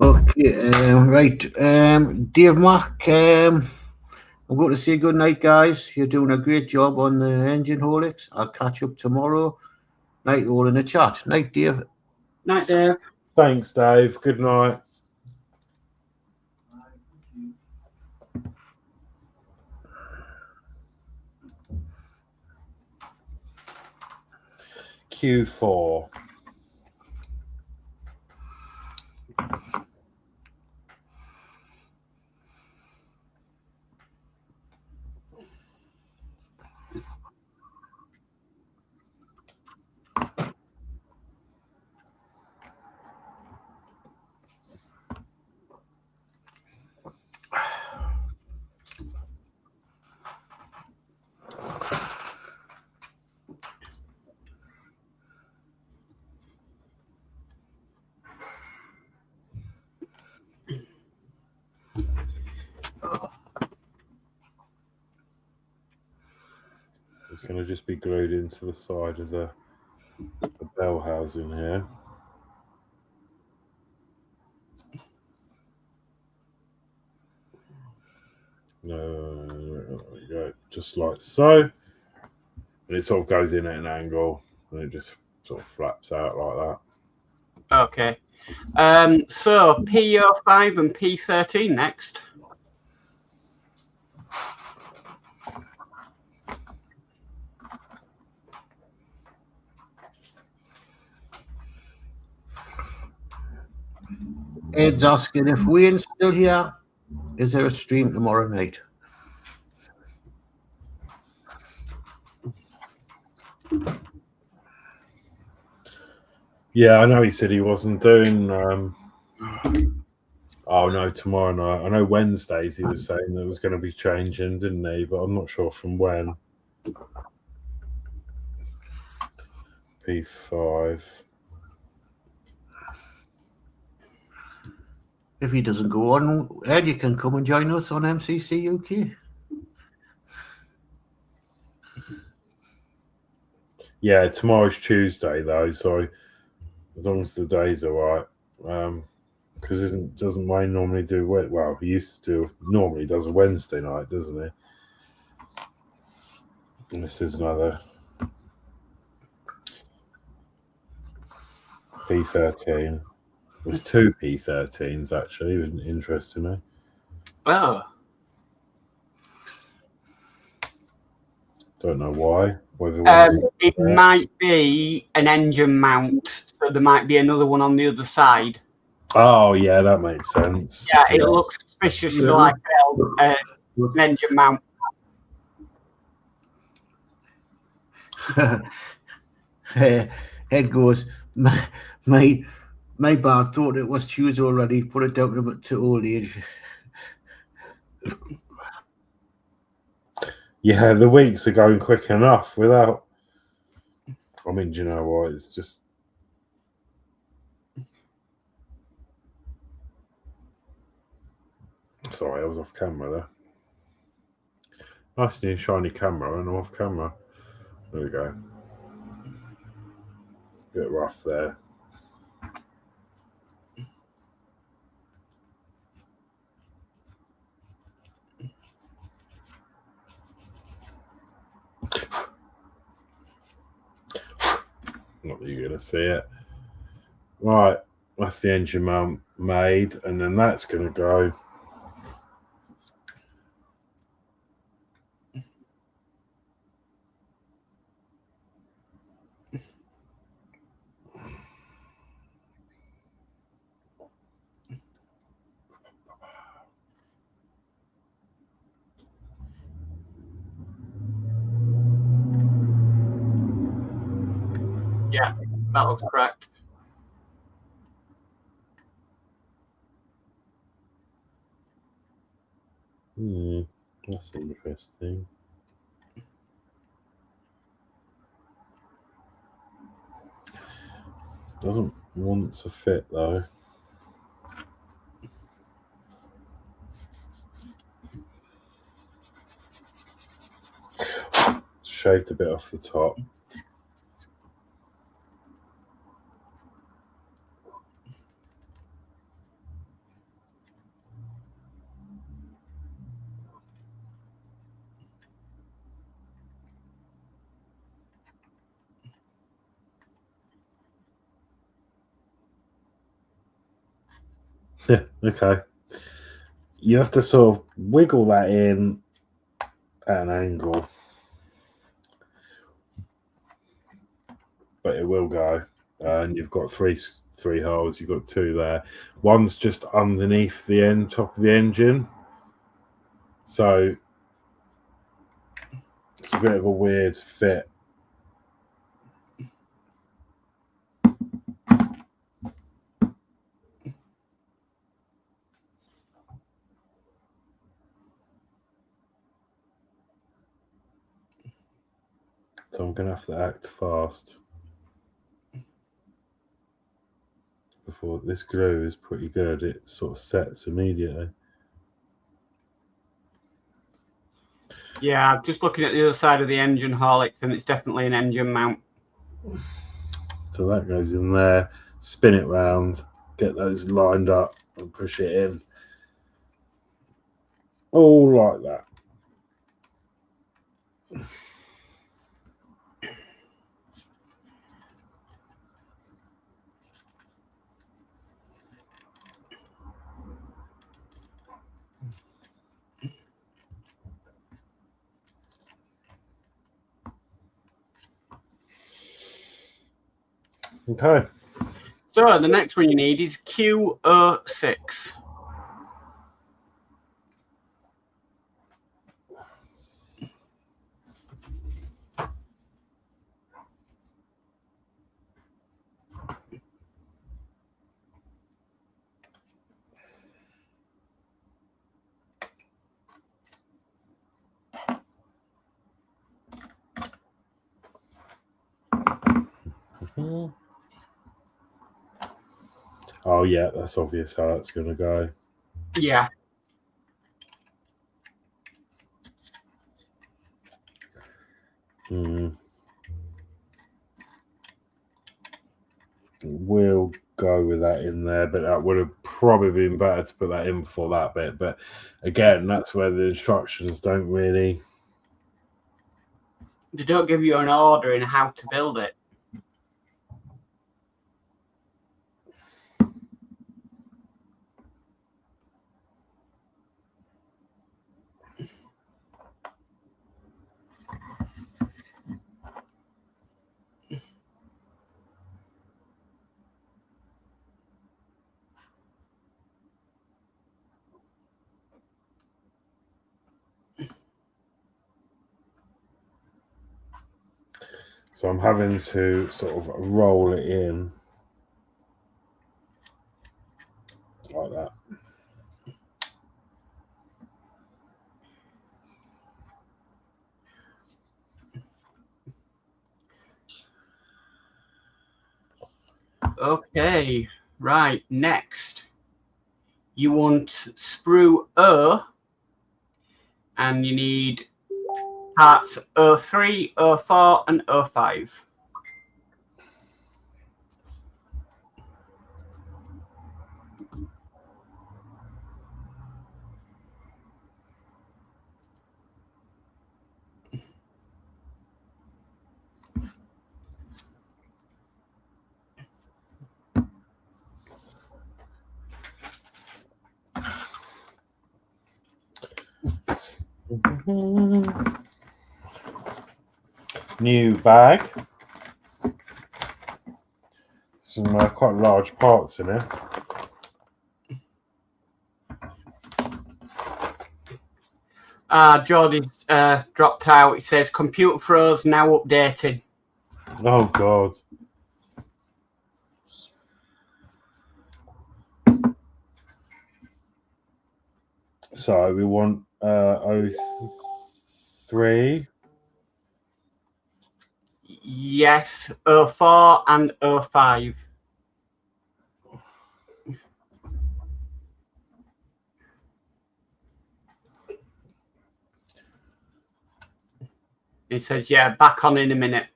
Okay, right. Dave Mack, I'm going to say good night, guys. You're doing a great job on the engine, Horlixs. I'll catch up tomorrow. Night all in the chat. Night, Dave. Night, Dave. Thanks, Dave. Good night. Q4. It's going to just be glued into the side of the bell housing here. There we go, just like so. And it sort of goes in at an angle and it just sort of flaps out like that. Okay. So P05 and P13 next. Ed's asking if Wayne's still here. Is there a stream tomorrow night? Yeah, I know he said he wasn't doing. Oh no, tomorrow night. I know Wednesdays he was saying there was going to be changing, didn't he? But I'm not sure from when. P5. If he doesn't go on, Ed, you can come and join us on MCC UK. Yeah, tomorrow's Tuesday though, so as long as the days are right. Because doesn't Wayne normally do? Well, he used to normally does a Wednesday night, doesn't he? And this is another P13. There's two P13s actually, interestingly. Oh. Don't know why. Whether it might be an engine mount, so there might be another one on the other side. Oh yeah, that makes sense. Yeah, it looks suspiciously like an engine mount. Ed goes, my bad thought it was Tuesday already. Put it down to old age. Yeah, the weeks are going quick enough without. I mean, do you know what? It's just. Sorry, I was off camera there. Nice new shiny camera, and I'm off camera. There we go. Bit rough there. Not that you're going to see it. Right, that's the engine mount made, and then that's going to go. Yeah, that looks correct. That's interesting. Doesn't want to fit though. Shaved a bit off the top. Yeah, okay. You have to sort of wiggle that in at an angle. But it will go. And you've got three holes. You've got two there. One's just underneath the top of the engine. So it's a bit of a weird fit. So I'm going to have to act fast before this glue is pretty good. It sort of sets immediately. Yeah, I'm just looking at the other side of the engine, Horlicks, and it's definitely an engine mount. So that goes in there, spin it round, get those lined up and push it in. All like that. Okay. So the next one you need is Q06. Oh yeah, that's obvious how that's going to go. Yeah. We'll go with that in there, but that would have probably been better to put that in before that bit. But again, that's where the instructions don't really. They don't give you an order in how to build it. So I'm having to sort of roll it in like that. Okay, right. Next, you want sprue O, and you need parts O3, O4, and O5. New bag. Some quite large parts in it. Jordy's dropped out. It says computer froze, now updated. Oh God. So we want 03. Yes, O4 and O5. It says, yeah, back on in a minute.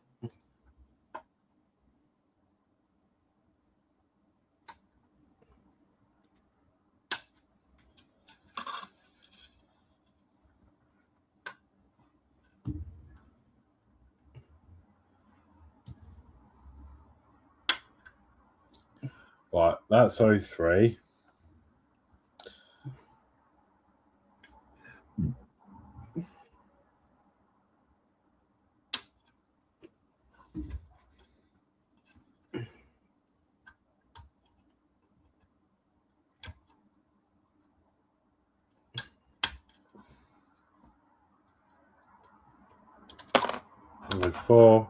Right, that's 03. And 4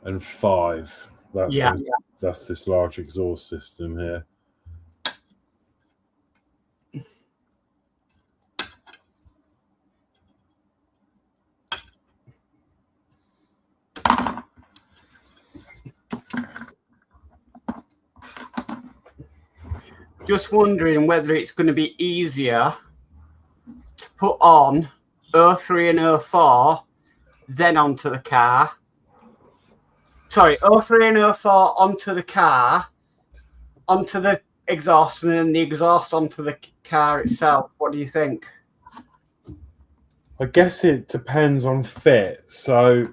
and 5. That's this large exhaust system here. Just wondering whether it's going to be easier to put on O3 and O4, then onto the car. Sorry, O3 and O4 onto the car, onto the exhaust, and then the exhaust onto the car itself. What do you think? I guess it depends on fit. So,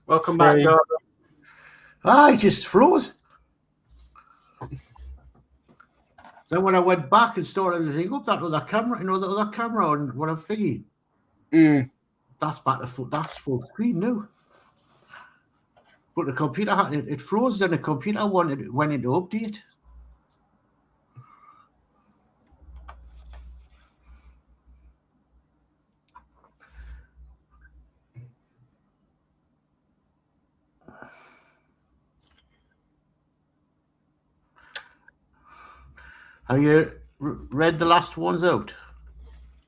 Welcome back, Gordon. It just froze. Then when I went back and started to think up that other camera, the other camera on what I'm thinking. That's back to full. That's full screen now. But the computer it froze. Then the computer went into update. Have you read the last ones out?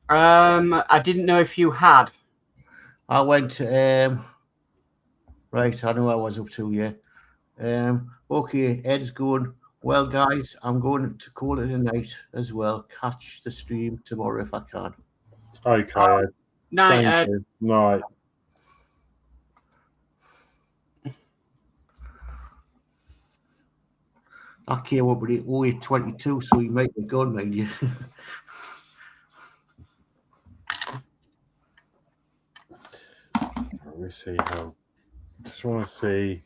I didn't know if you had. I went. Right, I know I was up to. Yeah. Okay, Ed's going. Well, guys, I'm going to call it a night as well. Catch the stream tomorrow if I can. Okay. Night, Ed. Night. I came up with it 0822, so he might have gone, mind you. Let me see how. Just want to see.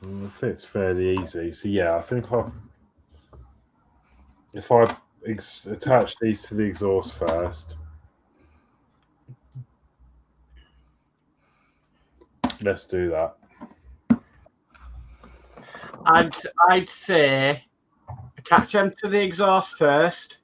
The fit's fairly easy. So yeah, I think if I attach these to the exhaust first. Let's do that. I'd say attach them to the exhaust first,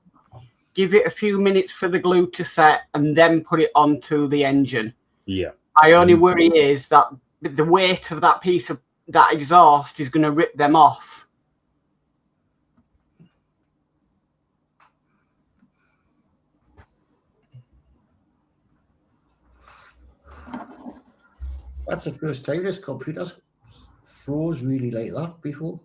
give it a few minutes for the glue to set, and then put it onto the engine. Yeah. My only worry is that the weight of that piece of that exhaust is going to rip them off. That's the first time this computer's froze really like that before.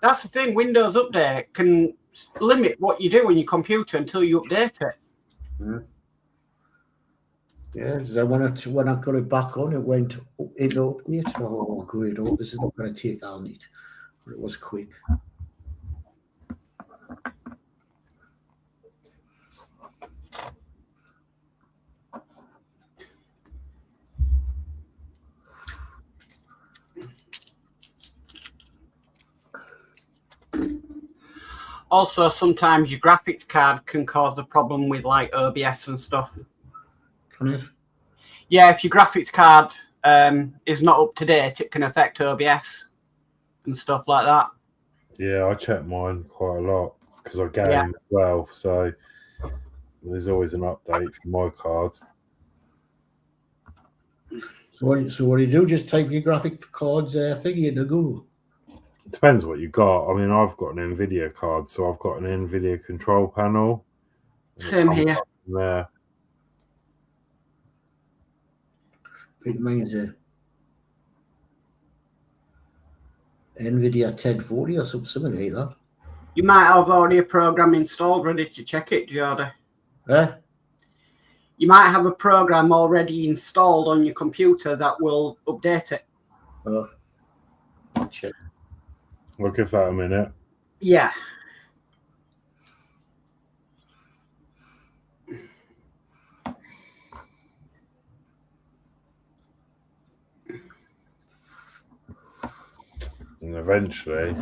That's the thing. Windows Update can limit what you do on your computer until you update it. Yeah, so when I got it back on, it went into update. Oh, great! Oh, this is not going to take all night, but it was quick. Also, sometimes your graphics card can cause a problem with like OBS and stuff. Can it? Yeah, if your graphics card is not up to date, it can affect OBS and stuff like that. Yeah, I check mine quite a lot because I game as well. So there's always an update for my cards. So what do you do? Just type your graphic cards figure into Google. It depends what you got. I mean, I've got an NVIDIA card, so I've got an NVIDIA control panel. Same here. There. I think mine is a NVIDIA 1040 or something like that. You might have already a program installed ready to check it, Jordan. You might have a program already installed on your computer that will update it. Oh, check. We'll give that a minute. Yeah. And eventually,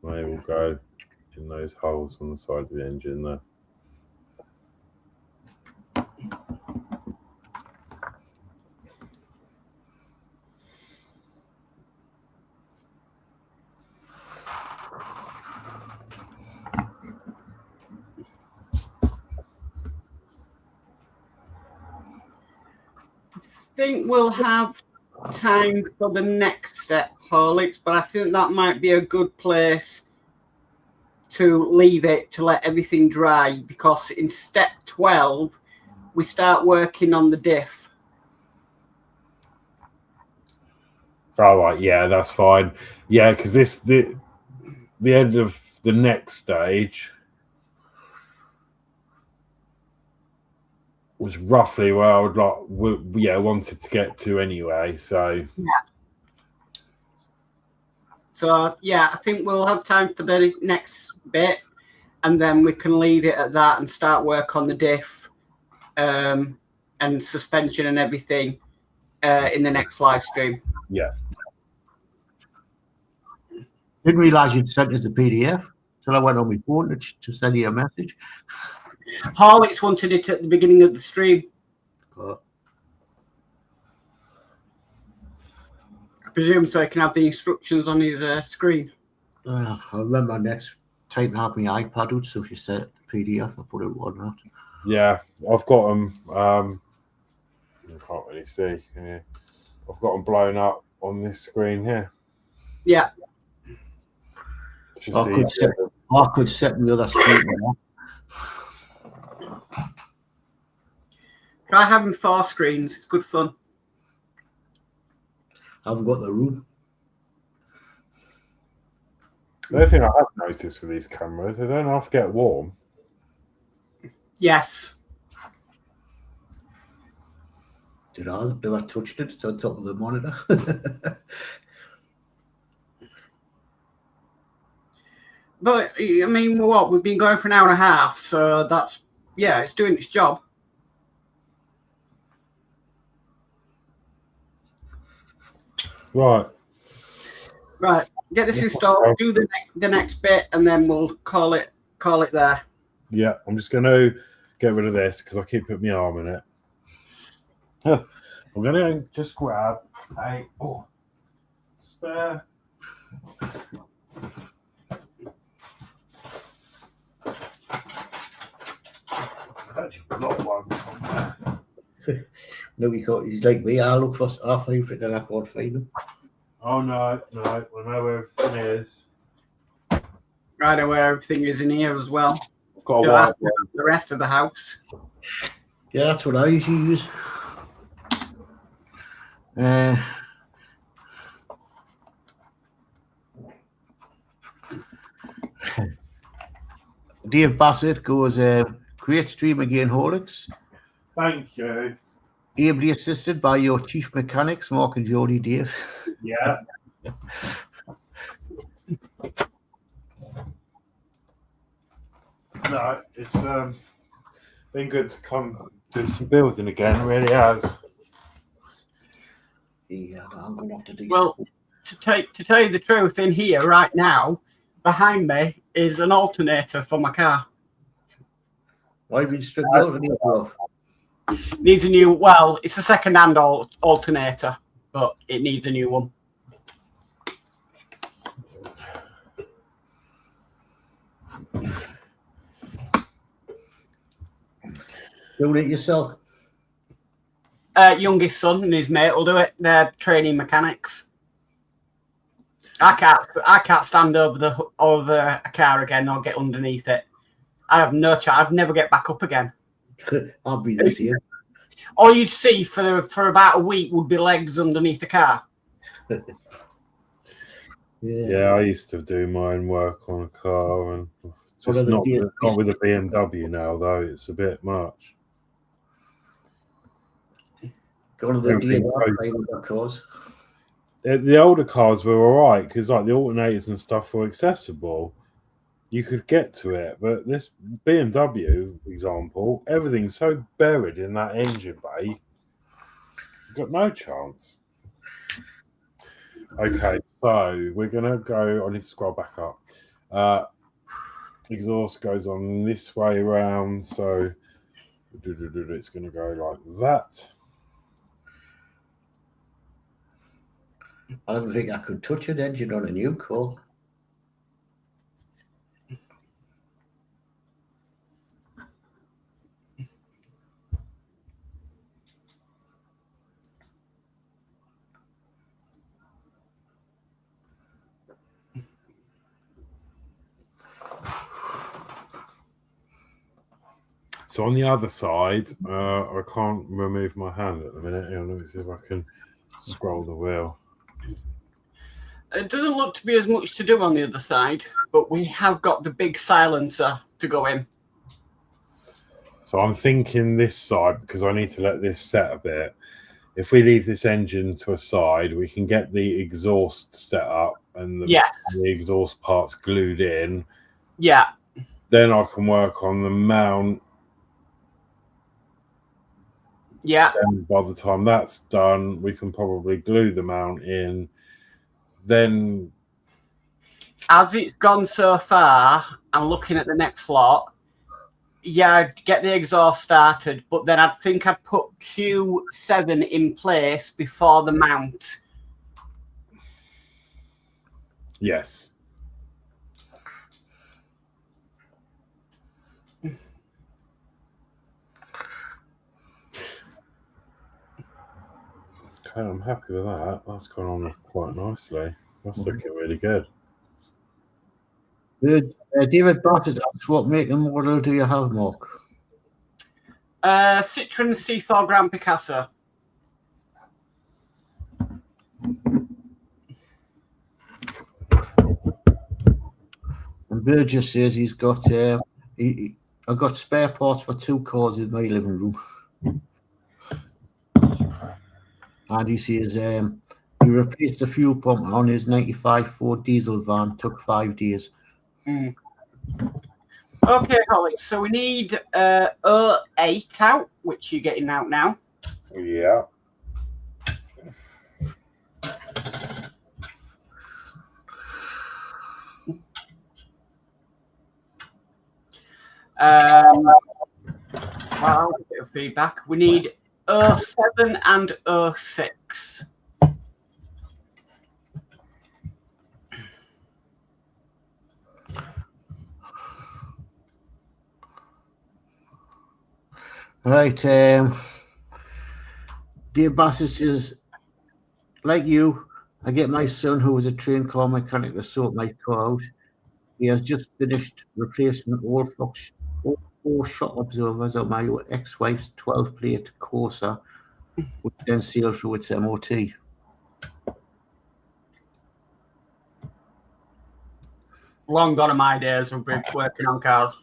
they will go in those holes on the side of the engine there. I think we'll have time for the next step, Horlicks, but I think that might be a good place to leave it to let everything dry, because in step 12 we start working on the diff. Oh, right, yeah, that's fine. Yeah, because the end of the next stage was roughly where I would wanted to get to anyway. So yeah, I think we'll have time for the next bit, and then we can leave it at that and start work on the diff and suspension and everything in the next live stream. Yeah. Didn't realise you'd sent us a PDF till I went on my phone to send you a message. Horlixs wanted it at the beginning of the stream. Oh. I presume so he can have the instructions on his screen. I remember next time I have my iPad out, so if you set the PDF, I put it on that. Yeah, I've got them. You can't really see. Yeah. I've got them blown up on this screen here. Yeah. I could set the other screen on. Try having 4 screens. It's good fun. I haven't got the room. The other thing I have noticed with these cameras, they don't have to get warm. Yes. Did I? I've never touched it. It's on top of the monitor. But, I mean, what? We've been going for an hour and a half, so that's, yeah, it's doing its job. Right. Right. Get this installed, do the next bit, and then we'll call it there. Yeah, I'm just going to get rid of this because I keep putting my arm in it. I'm going to just grab a spare. Actually, got one somewhere. No, he's like me. I look for half everything and I can't find them. Oh, no. I know where everything is. I know where everything is in here as well. I've got a white one. The rest of the house. Yeah, that's what I usually use. Dave Bassett goes, great stream again, Horlixs. Thank you. Ably assisted by your chief mechanics, Mark and Jody Dave. Yeah. No, it's been good to come do some building again. It really has. Yeah, I'm going to have to do. Well, to tell you the truth, in here right now, behind me is an alternator for my car. Why have you stripped the alternator off? Needs a new. Well, it's a second-hand alternator, but it needs a new one. Doing it yourself? Youngest son and his mate will do it. They're training mechanics. I can't stand over a car again or get underneath it. I have no chance. I'd never get back up again. I'll be the same. All you'd see for about a week would be legs underneath the car. Yeah, I used to do my own work on a car, and just not with a BMW now, though. It's a bit much. Go to the DSR cars. The older cars were all right because, like, the alternators and stuff were accessible. You could get to it, but this BMW example, everything's so buried in that engine bay, you've got no chance. Okay, so we're gonna go. I need to scroll back up. Exhaust goes on this way around, so it's gonna go like that. I don't think I could touch an engine on a new car. So on the other side, I can't remove my hand at the minute. Let me see if I can scroll the wheel. It doesn't look to be as much to do on the other side, but we have got the big silencer to go in. So I'm thinking this side, because I need to let this set a bit. If we leave this engine to a side, we can get the exhaust set up and the exhaust parts glued in. Yeah. Then I can work on the mount. Yeah. And by the time that's done, we can probably glue the mount in. Then, as it's gone so far, I'm looking at the next lot. Yeah, get the exhaust started, but then I think I'd put Q7 in place before the mount. Yes. Okay, I'm happy with that. That's gone on quite nicely. That's looking really good. David Bassett asks, what make and model do you have, Mark? Citroen C4 Grand Picasso. And Burgess says he's got I've got spare parts for 2 cars in my living room. And he says he replaced the fuel pump on his 95 Ford diesel van. Took 5 days. Okay, Horlixs. So we need 08 out, which you're getting out now. Yeah. Well, a bit of feedback. We need 07 and 06. Right. Dave Bassett says, like you, I get my son, who is a trained car mechanic, to sort my car out. He has just finished replacing all 4 shock absorbers on my ex-wife's 12-plate Corsa which then sailed through its MOT. Long gone are my days of working on cars.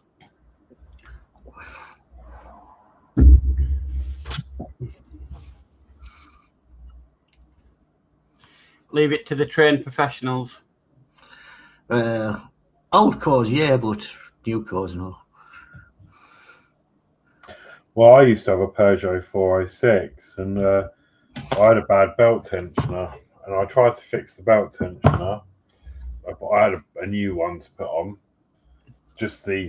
Leave it to the trained professionals. Old cars, yeah, but new cars, no. Well, I used to have a Peugeot 406, and I had a bad belt tensioner, and I tried to fix the belt tensioner, but I had a new one to put on, just the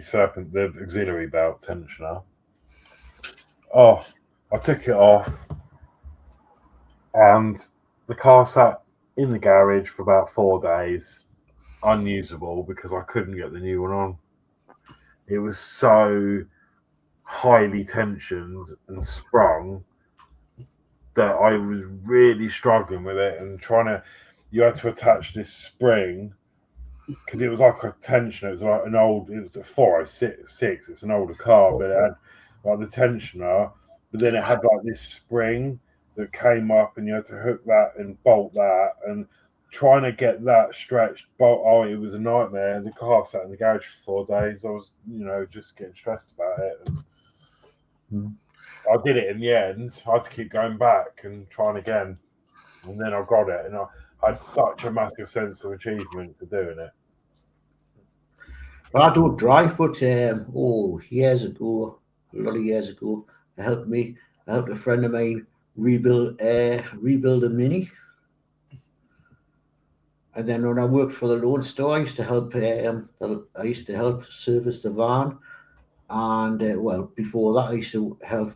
auxiliary belt tensioner. Oh, I took it off, and the car sat in the garage for about 4 days, unusable, because I couldn't get the new one on. It was so highly tensioned and sprung that I was really struggling with it, and you had to attach this spring, because it was like a tensioner. It was like it was a 406. It's an older car, but it had like the tensioner, but then it had like this spring that came up, and you had to hook that and bolt that, and trying to get that stretched. It was a nightmare. The car sat in the garage for 4 days. I was, just getting stressed about it. And I did it in the end. I had to keep going back and trying again, and then I got it, and I had such a massive sense of achievement for doing it. Well, I don't drive, but years ago, a lot of years ago, I helped a friend of mine rebuild a Mini. And then when I worked for the Lone Star, I used to help service the van. And before that, I used to help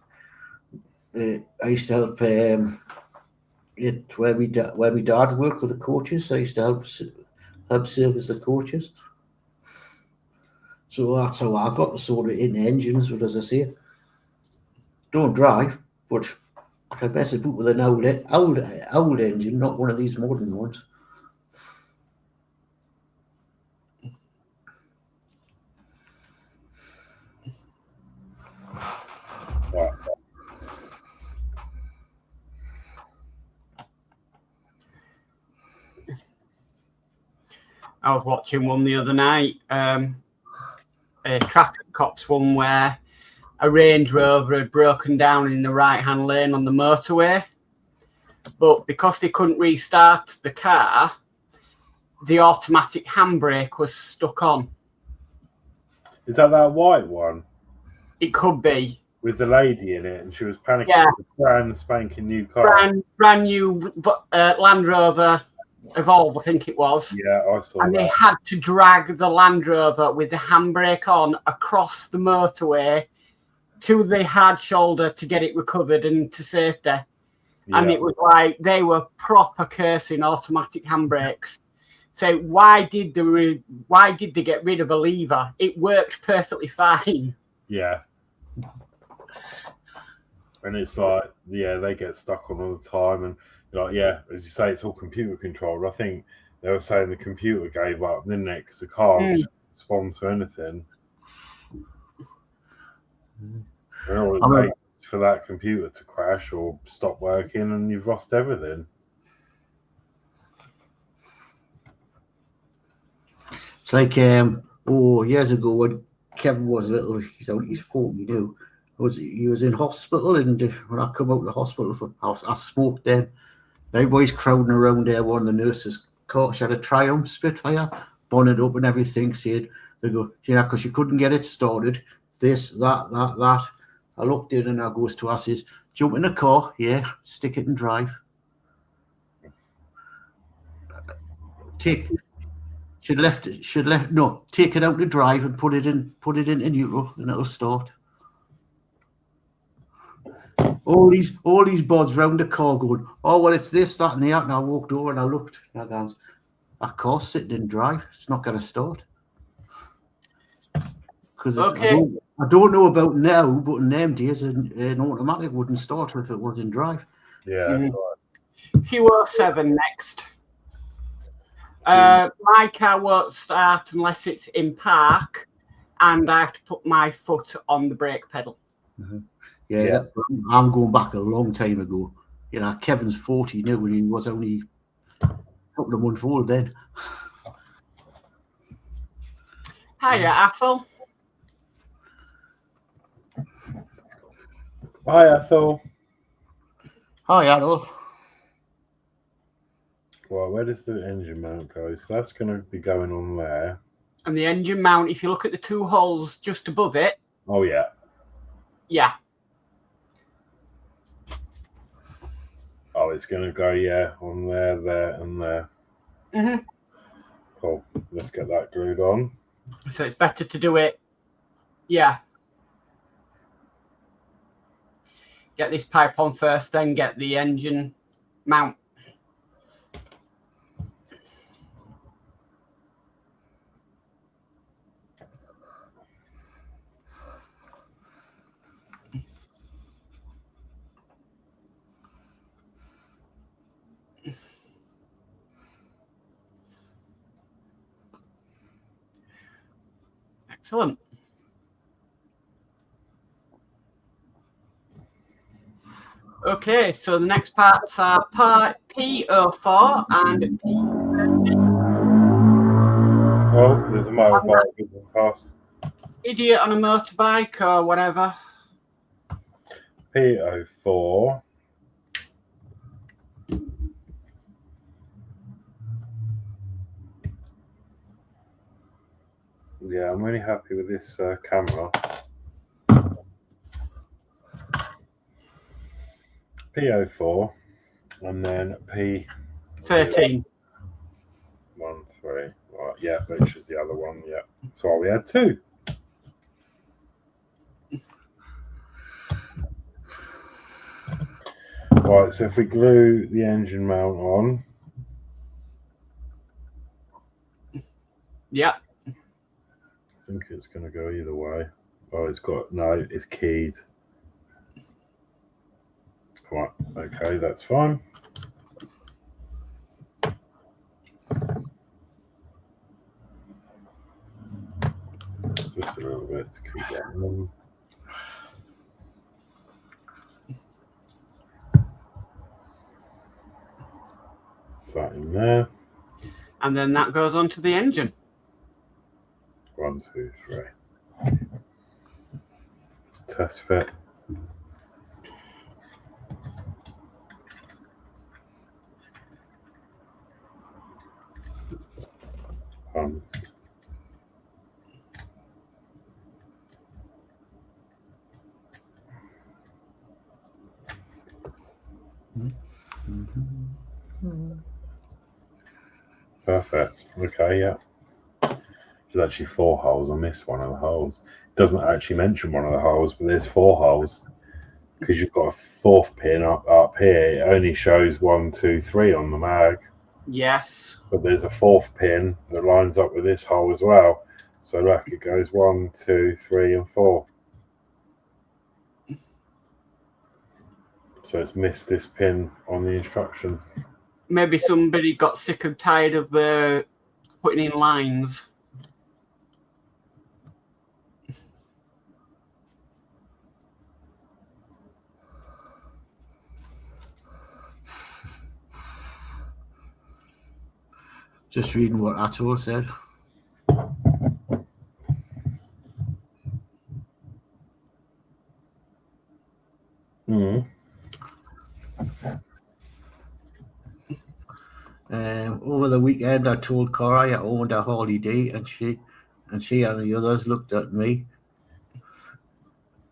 where my dad worked with the coaches. I used to help service the coaches. So that's how I got sort of into engines. But as I say, don't drive, but I can best put with an old engine, not one of these modern ones. I was watching one the other night, a traffic cops one where a Range Rover had broken down in the right-hand lane on the motorway, but because they couldn't restart the car, the automatic handbrake was stuck on. Is that white one? It could be. With the lady in it, and she was panicking. Yeah. With a brand spanking new car. Brand new Land Rover Evolve, I think it was. Yeah, I saw that. And they had to drag the Land Rover with the handbrake on across the motorway to the hard shoulder to get it recovered and to safety. Yeah. And it was like they were proper cursing automatic handbrakes. So why did they get rid of a lever? It worked perfectly fine. Yeah. And it's like, they get stuck on all the time, and as you say, it's all computer controlled. I think they were saying the computer gave up, didn't it? Because the car didn't respond to anything. And all it takes for that computer to crash or stop working, and you've lost everything. It's like years ago when Kevin was little, he's 42. He was in hospital, and when I come out of the hospital, I smoked then. Everybody's crowding around there. One of the nurses caught. She had a Triumph Spitfire, bonnet up and everything. Said they go, because she couldn't get it started. This, that. I looked in and I goes to her, says, jump in the car, stick it and drive. Take it out to drive and put it into neutral, and it'll start. All these buds round the car going, oh, well, it's this, that, and the other. And I walked over and I looked. And I goes, that car's sitting in drive. It's not going to start. Because I don't know about now, but in them days, an automatic wouldn't start if it was in drive. Yeah, that's right. Q07 next. My car won't start unless it's in park, and I have to put my foot on the brake pedal. Mm-hmm. Yeah. I'm going back a long time ago. You know, Kevin's 40 now, and he was only a couple of months old then. Hiya, Athel. Hi, Ethel. Hi, Adol. Well, where does the engine mount go? So that's going to be going on there. And the engine mount, if you look at the two holes just above it. Oh, yeah. Yeah. Oh, it's going to go, on there, and there. Mm-hmm. Cool. Let's get that glued on. So it's better to do it. Yeah. Get this pipe on first, then get the engine mount. Excellent. Okay, so the next parts are part P04 and P13. Oh, there's a motorbike in the past. Idiot on a motorbike or whatever. P04. Yeah, I'm really happy with this camera. P04 and then P13. 1, 3. Right, yeah, which is the other one. Yeah, that's why we had 2. Right, so if we glue the engine mount on. Yeah. I think it's going to go either way. Oh, it's keyed. Right, okay, that's fine. Just a little bit to keep that on. That in there. And then that goes onto the engine. 1, 2, 3. Test fit. Perfect. Okay, yeah. There's actually 4 holes. I missed one of the holes. It doesn't actually mention one of the holes, but there's 4 holes. Because you've got a 4th pin up here. It only shows 1, 2, 3 on the mag. Yes. But there's a 4th pin that lines up with this hole as well. So look, it goes 1, 2, 3, and 4. So it's missed this pin on the instruction. Maybe somebody got sick and tired of putting in lines. Just reading what Atul said. Over the weekend, I told Cora I owned a holiday, and she and the others looked at me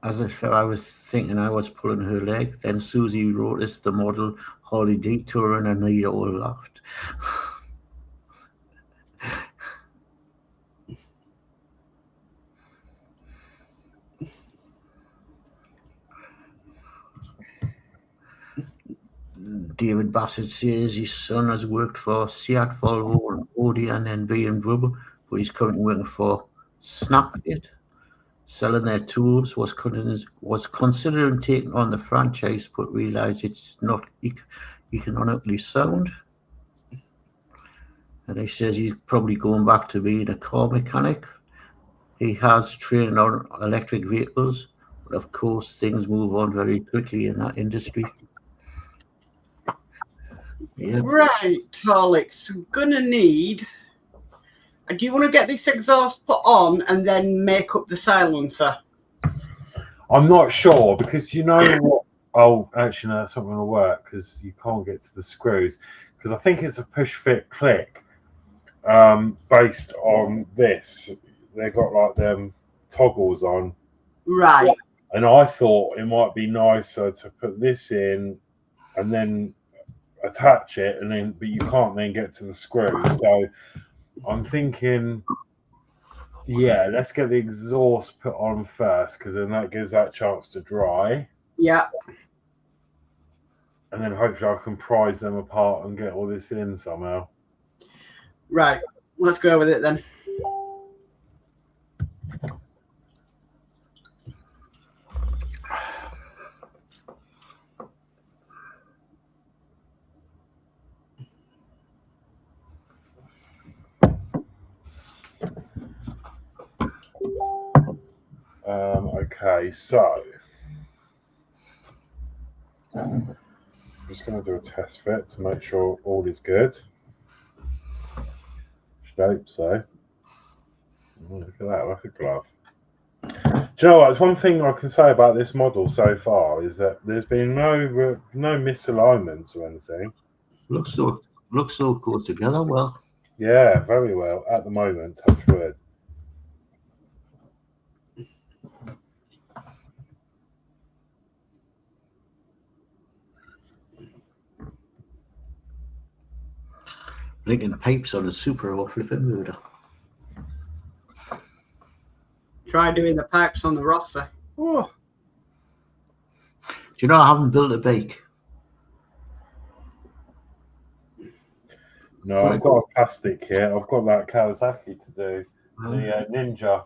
as if I was thinking I was pulling her leg. Then Susie noticed the model holiday tour, and they all laughed. David Bassett says his son has worked for Seat, Volvo, and Audi, and then BMW, but he's currently working for Snapfit, selling their tools. Was considering taking on the franchise, but realised it's not economically sound. And he says he's probably going back to being a car mechanic. He has training on electric vehicles, But of course, things move on very quickly in that industry. Yeah. Right, Horlicks, we're gonna need. Do you want to get this exhaust put on and then make up the silencer? I'm not sure because you know what? Oh, actually, no, that's not going to work because you can't get to the screws. Because I think it's a push fit click based on this. They've got like them toggles on. Right. And I thought it might be nicer to put this in and then attach it, and then but you can't then get to the screws. So I'm thinking, yeah, let's get the exhaust put on first because then that gives that chance to dry. Yeah. And then hopefully I can prise them apart and get all this in somehow. Right. Let's go with it then. Okay, so I'm just going to do a test fit to make sure all is good. Should hope so. Oh, look at that, like a glove. Do you know what? It's one thing I can say about this model so far is that there's been no misalignments or anything. Looks so good together. Well, Yeah, very well at the moment. Touch wood. blinking pipes on a Supra or flipping murder. Try doing the pipes on the Rossi. Oh. Do you know I haven't built a bike? No, I've got a plastic here. I've got that Kawasaki to do. The Ninja.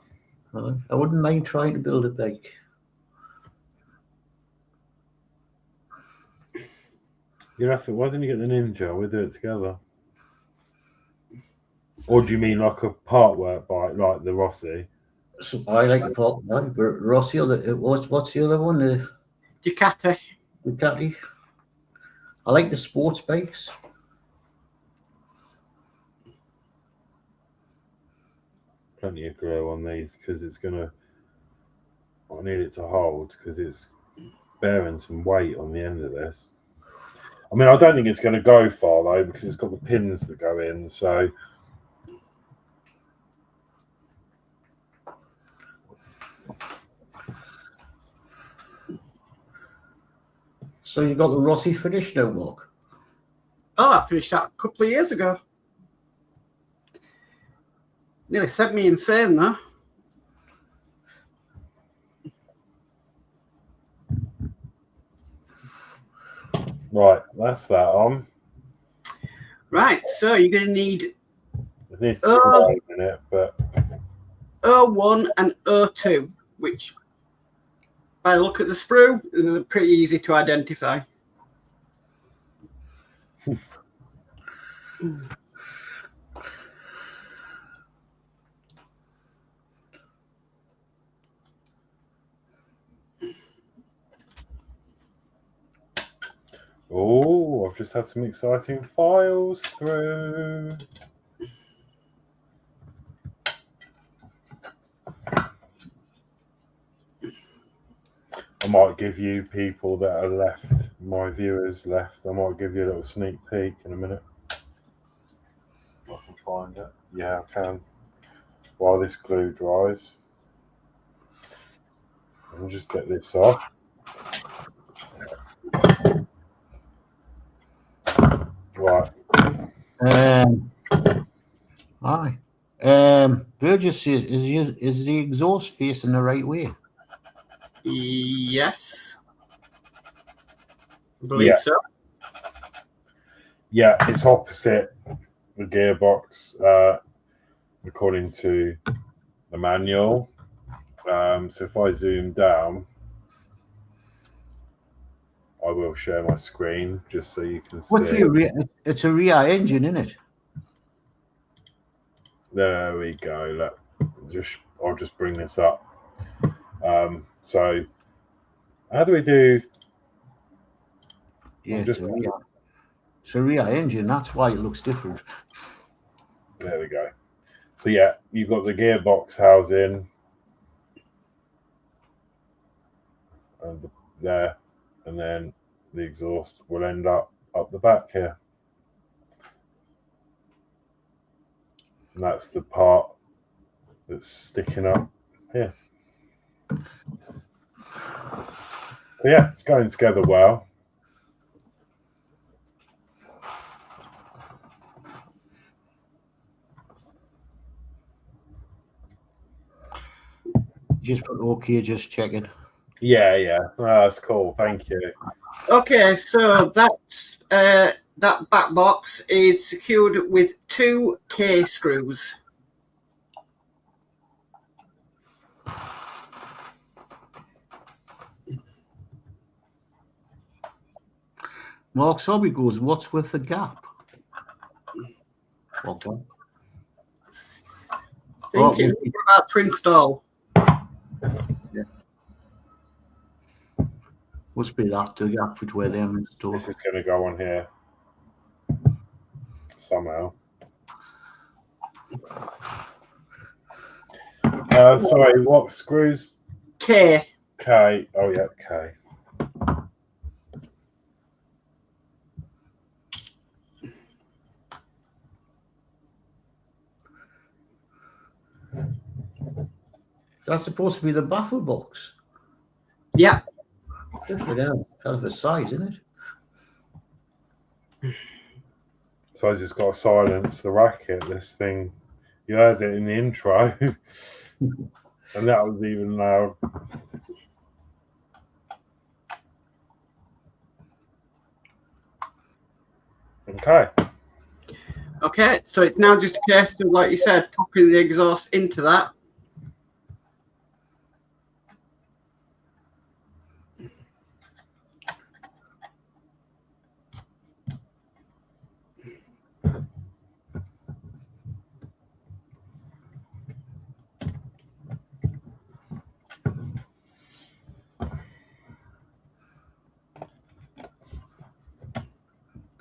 I wouldn't mind trying to build a bike. You'll have to, why didn't you get the Ninja? We'll do it together. Or do you mean like a part work bike, like the Rossi? So I like the part one. Rossi, what's the other one? The Ducati. Ducati. I like the sports bikes. Plenty of glue on these because it's gonna. I need it to hold because it's bearing some weight on the end of this. I mean, I don't think it's going to go far though because it's got the pins that go in. So. So you got the Rossi finished now, Mark? Oh, I finished that a couple of years ago. Nearly sent me insane, though. Right, that's that on. Right, so you're going to need It needs to be a minute, but O1 and O2, which, by the look at the sprue, they're pretty easy to identify. oh, I've just had some exciting files through. I might give you people that are left, my viewers left, I might give you a little sneak peek in a minute. If I can find it. Yeah, I can. While this glue dries. I'll just get this off. Right. Aye. Burgess says, is the exhaust facing the right way? Yes. I believe so. Yeah, it's opposite the gearbox, according to the manual. So if I zoom down, I will share my screen just so you can see. It's a rear engine, isn't it? There we go. Look, I'll just bring this up. So How do we do? Yeah, it's a rear engine. That's why it looks different. There we go. So yeah, you've got the gearbox housing and there, and then the exhaust will end up the back here. And that's the part that's sticking up here. So yeah, it's going together well. Just put OK, just checking. Yeah. Oh, that's cool. Thank you. Okay, so that back box is secured with 2 K screws. Mark Sobby goes, what's with the gap? Okay. Thinking about to install. Yeah. Must be that the gap between them installed. This is going to go on here somehow. Sorry, what screws? K. K. Oh yeah, K. That's supposed to be the baffle box. Yeah. Hell of a size, isn't it? So I just got to silence the racket. This thing, you heard it in the intro, and that was even loud. Okay, so it's now just a case of, like you said, popping the exhaust into that.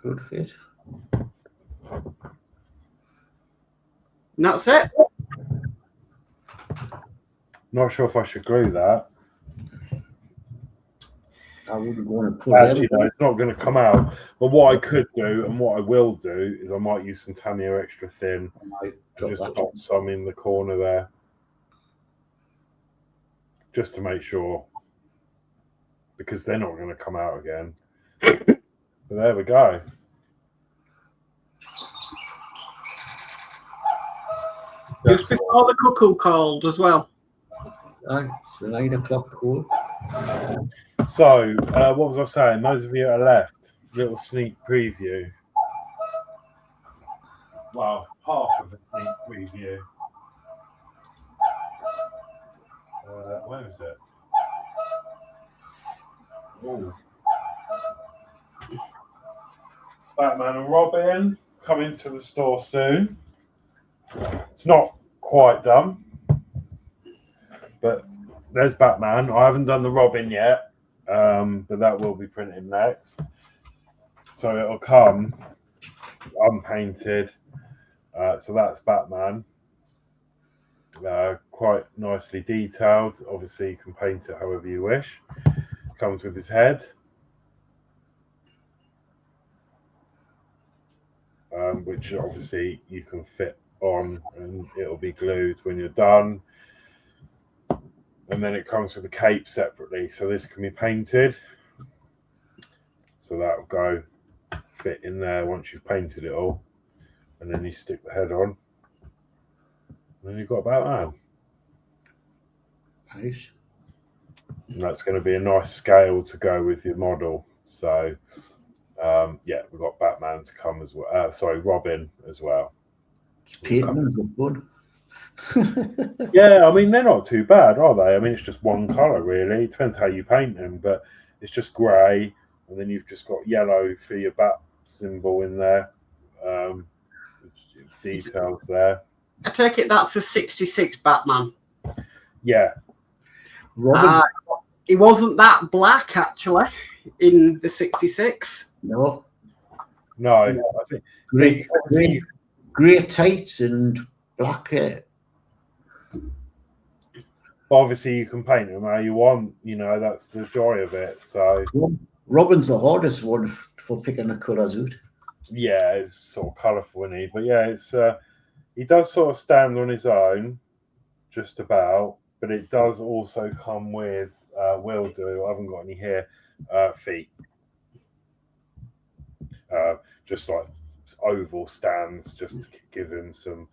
Good fit. And that's it. Not sure if I should glue that. I wouldn't want to put Actually, no, it's not going to come out. But what I could do, and what I will do, is I might use some Tamiya extra thin. Just pop some in the corner there. Just to make sure. Because they're not going to come out again. But there we go. Just before the cuckoo called as well. It's the 9 o'clock call. So, what was I saying? Those of you that are left, little sneak preview. Well, half of a sneak preview. Where is it? Ooh. Batman and Robin coming to the store soon. It's not quite done, but there's Batman. I haven't done the Robin yet, but that will be printed next. So it'll come unpainted. So that's Batman. Quite nicely detailed. Obviously, you can paint it however you wish. Comes with his head. Which obviously you can fit on and it'll be glued when you're done. And then it comes with a cape separately. So this can be painted. So that'll go fit in there once you've painted it all. And then you stick the head on. And then you've got Batman. Nice. And that's going to be a nice scale to go with your model. So, yeah, we've got Batman to come as well. Robin as well. Yeah, I mean, they're not too bad, are they? I mean, it's just one colour, really. It depends how you paint them, but it's just grey. And then you've just got yellow for your bat symbol in there. Details there. I take it that's a 66 Batman. Yeah. He wasn't that black actually in the 66. No, No, I think grey tights and black hair. obviously you can paint them how you want. That's the joy of it. So Robin's the hardest one for picking the colours out. yeah, it's sort of colourful, isn't he? But yeah, it's he does sort of stand on his own, just about. But it does also come with will do. I haven't got any here. Feet, just like oval stands, just to give him some,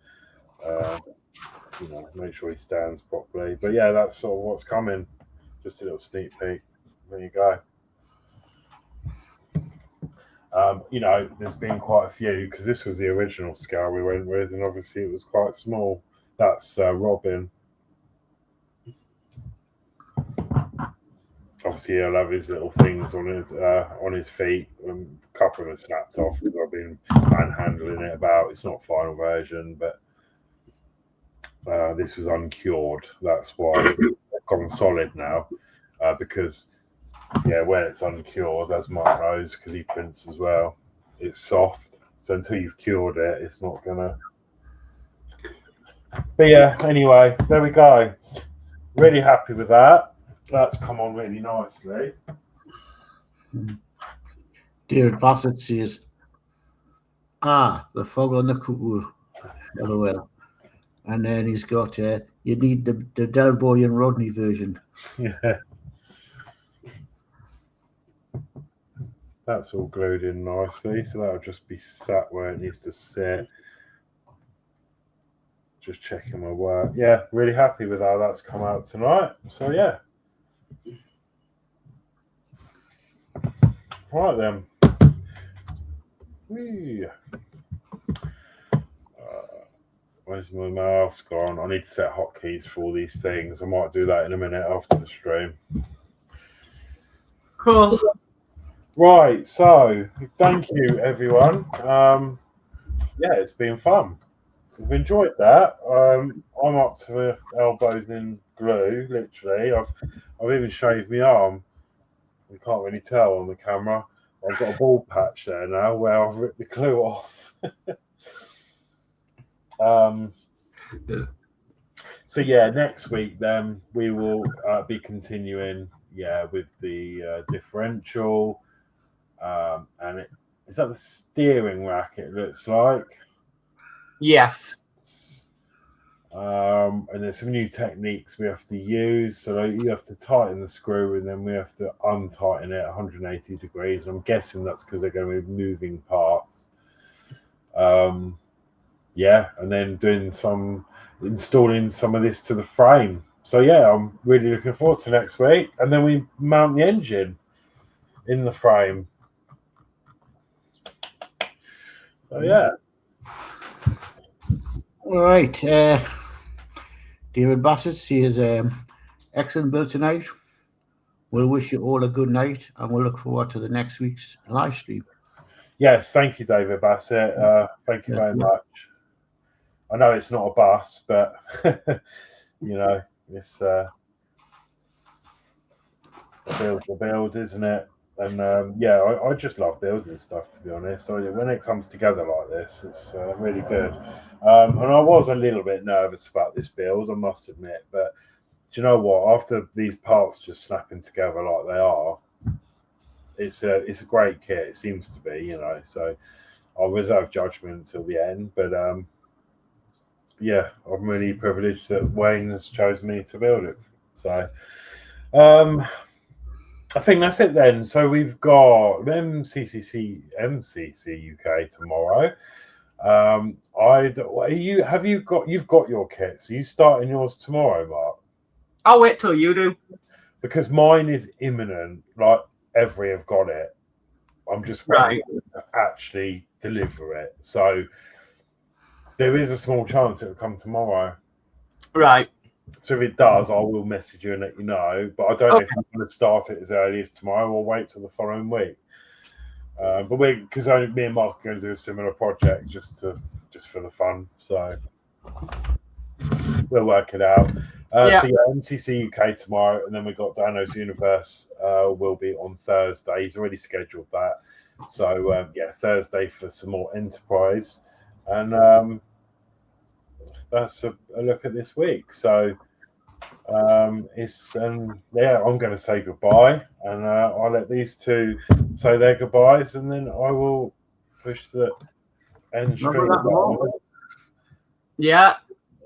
make sure he stands properly. But yeah, that's sort of what's coming. Just a little sneak peek. There you go. There's been quite a few because this was the original scale we went with, and obviously it was quite small. That's Robin. Obviously, he'll have his little things on his feet. A couple of them snapped off because I've been manhandling it about. It's not final version, but this was uncured. That's why it's gone solid now. Because when it's uncured, as Mark knows, because he prints as well, it's soft. So until you've cured it, it's not gonna. But yeah, anyway, there we go. Really happy with that. That's come on really nicely. David Bassett says, the fog on the cuckoo. LOL. And then he's got, you need the Del Boy and Rodney version. Yeah. That's all glued in nicely, so that'll just be sat where it needs to sit. Just checking my work. Yeah, really happy with how that's come out tonight. So yeah. Right then. Where's my mouse gone? I need to set hotkeys for all these things. I might do that in a minute after the stream. Cool. Right, so thank you everyone. It's been fun. I've enjoyed that. I'm up to my elbows in glue, literally. I've even shaved my arm. You can't really tell on the camera. I've got a bald patch there now where I've ripped the glue off. So yeah, next week then we will be continuing with the differential. And is that the steering rack it looks like? Yes. And there's some new techniques we have to use. So you have to tighten the screw and then we have to untighten it 180 degrees. And I'm guessing that's because they're going to be moving parts. And then installing some of this to the frame. So yeah, I'm really looking forward to next week. And then we mount the engine in the frame. So yeah. All right. David Bassett says, excellent build tonight. We'll wish you all a good night and we'll look forward to the next week's live stream. Yes, thank you, David Bassett. Thank you very much. I know it's not a bus, but it's the build, isn't it? And I just love building stuff, to be honest. So when it comes together like this, it's really good. And I was a little bit nervous about this build, I must admit. But do you know what? After these parts just snapping together like they are, it's a great kit. It seems to be, So I'll reserve judgment until the end. But I'm really privileged that Wayne has chosen me to build it. So I think that's it then. So we've got MCC UK tomorrow. You've got your kit, so you starting yours tomorrow, Mark? I'll wait till you do. Because mine is imminent. Like every have got it. I'm just waiting to actually deliver it. So there is a small chance it will come tomorrow. Right. So if it does, I will message you and let you know. But I don't know if I'm going to start it as early as tomorrow or wait till the following week. But because only me and Mark are going to do a similar project just for the fun. So we'll work it out. Yeah. So MCC UK tomorrow, and then we got Dano's Universe will be on Thursday. He's already scheduled that. So Thursday for some more Enterprise, and that's a look at this week. So I'm going to say goodbye, and I'll let these two say their goodbyes, and then I will push the end stream. Yeah,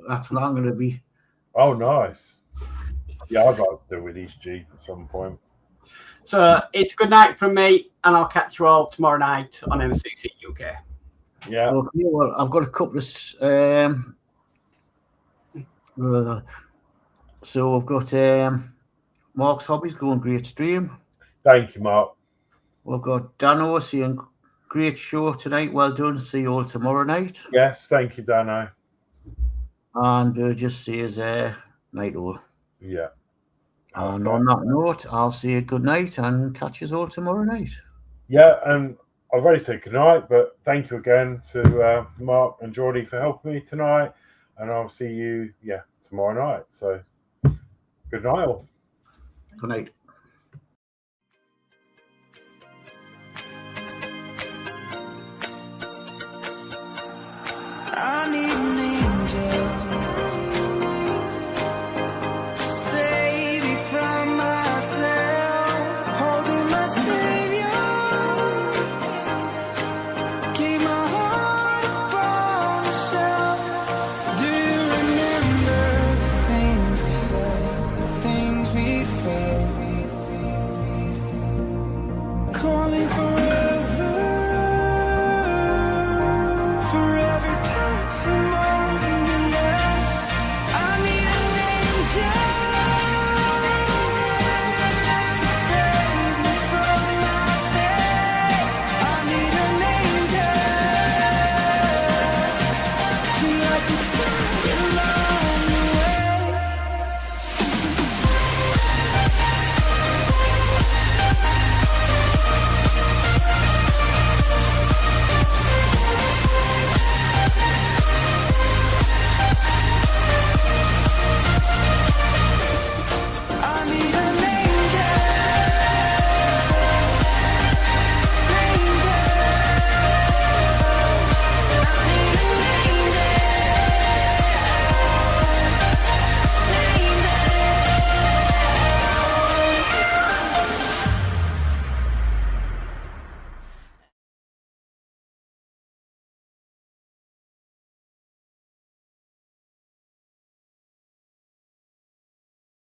that's not going to be. Oh, nice. Yeah, I'd like to do with each G at some point. So it's good night from me, and I'll catch you all tomorrow night on MCC UK. Yeah. Okay, well, I've got a couple of. So I've got Mark's Hobbies going great stream. Thank you, Mark. We've got Dano saying great show tonight. Well done. See you all tomorrow night. Yes, thank you, Dano. And Burgess says night all. Yeah. And on that note, I'll say good night and catch us all tomorrow night. Yeah, and I've already said good night, but thank you again to Mark and Geordie for helping me tonight. And I'll see you, tomorrow night. So good night all. Good night.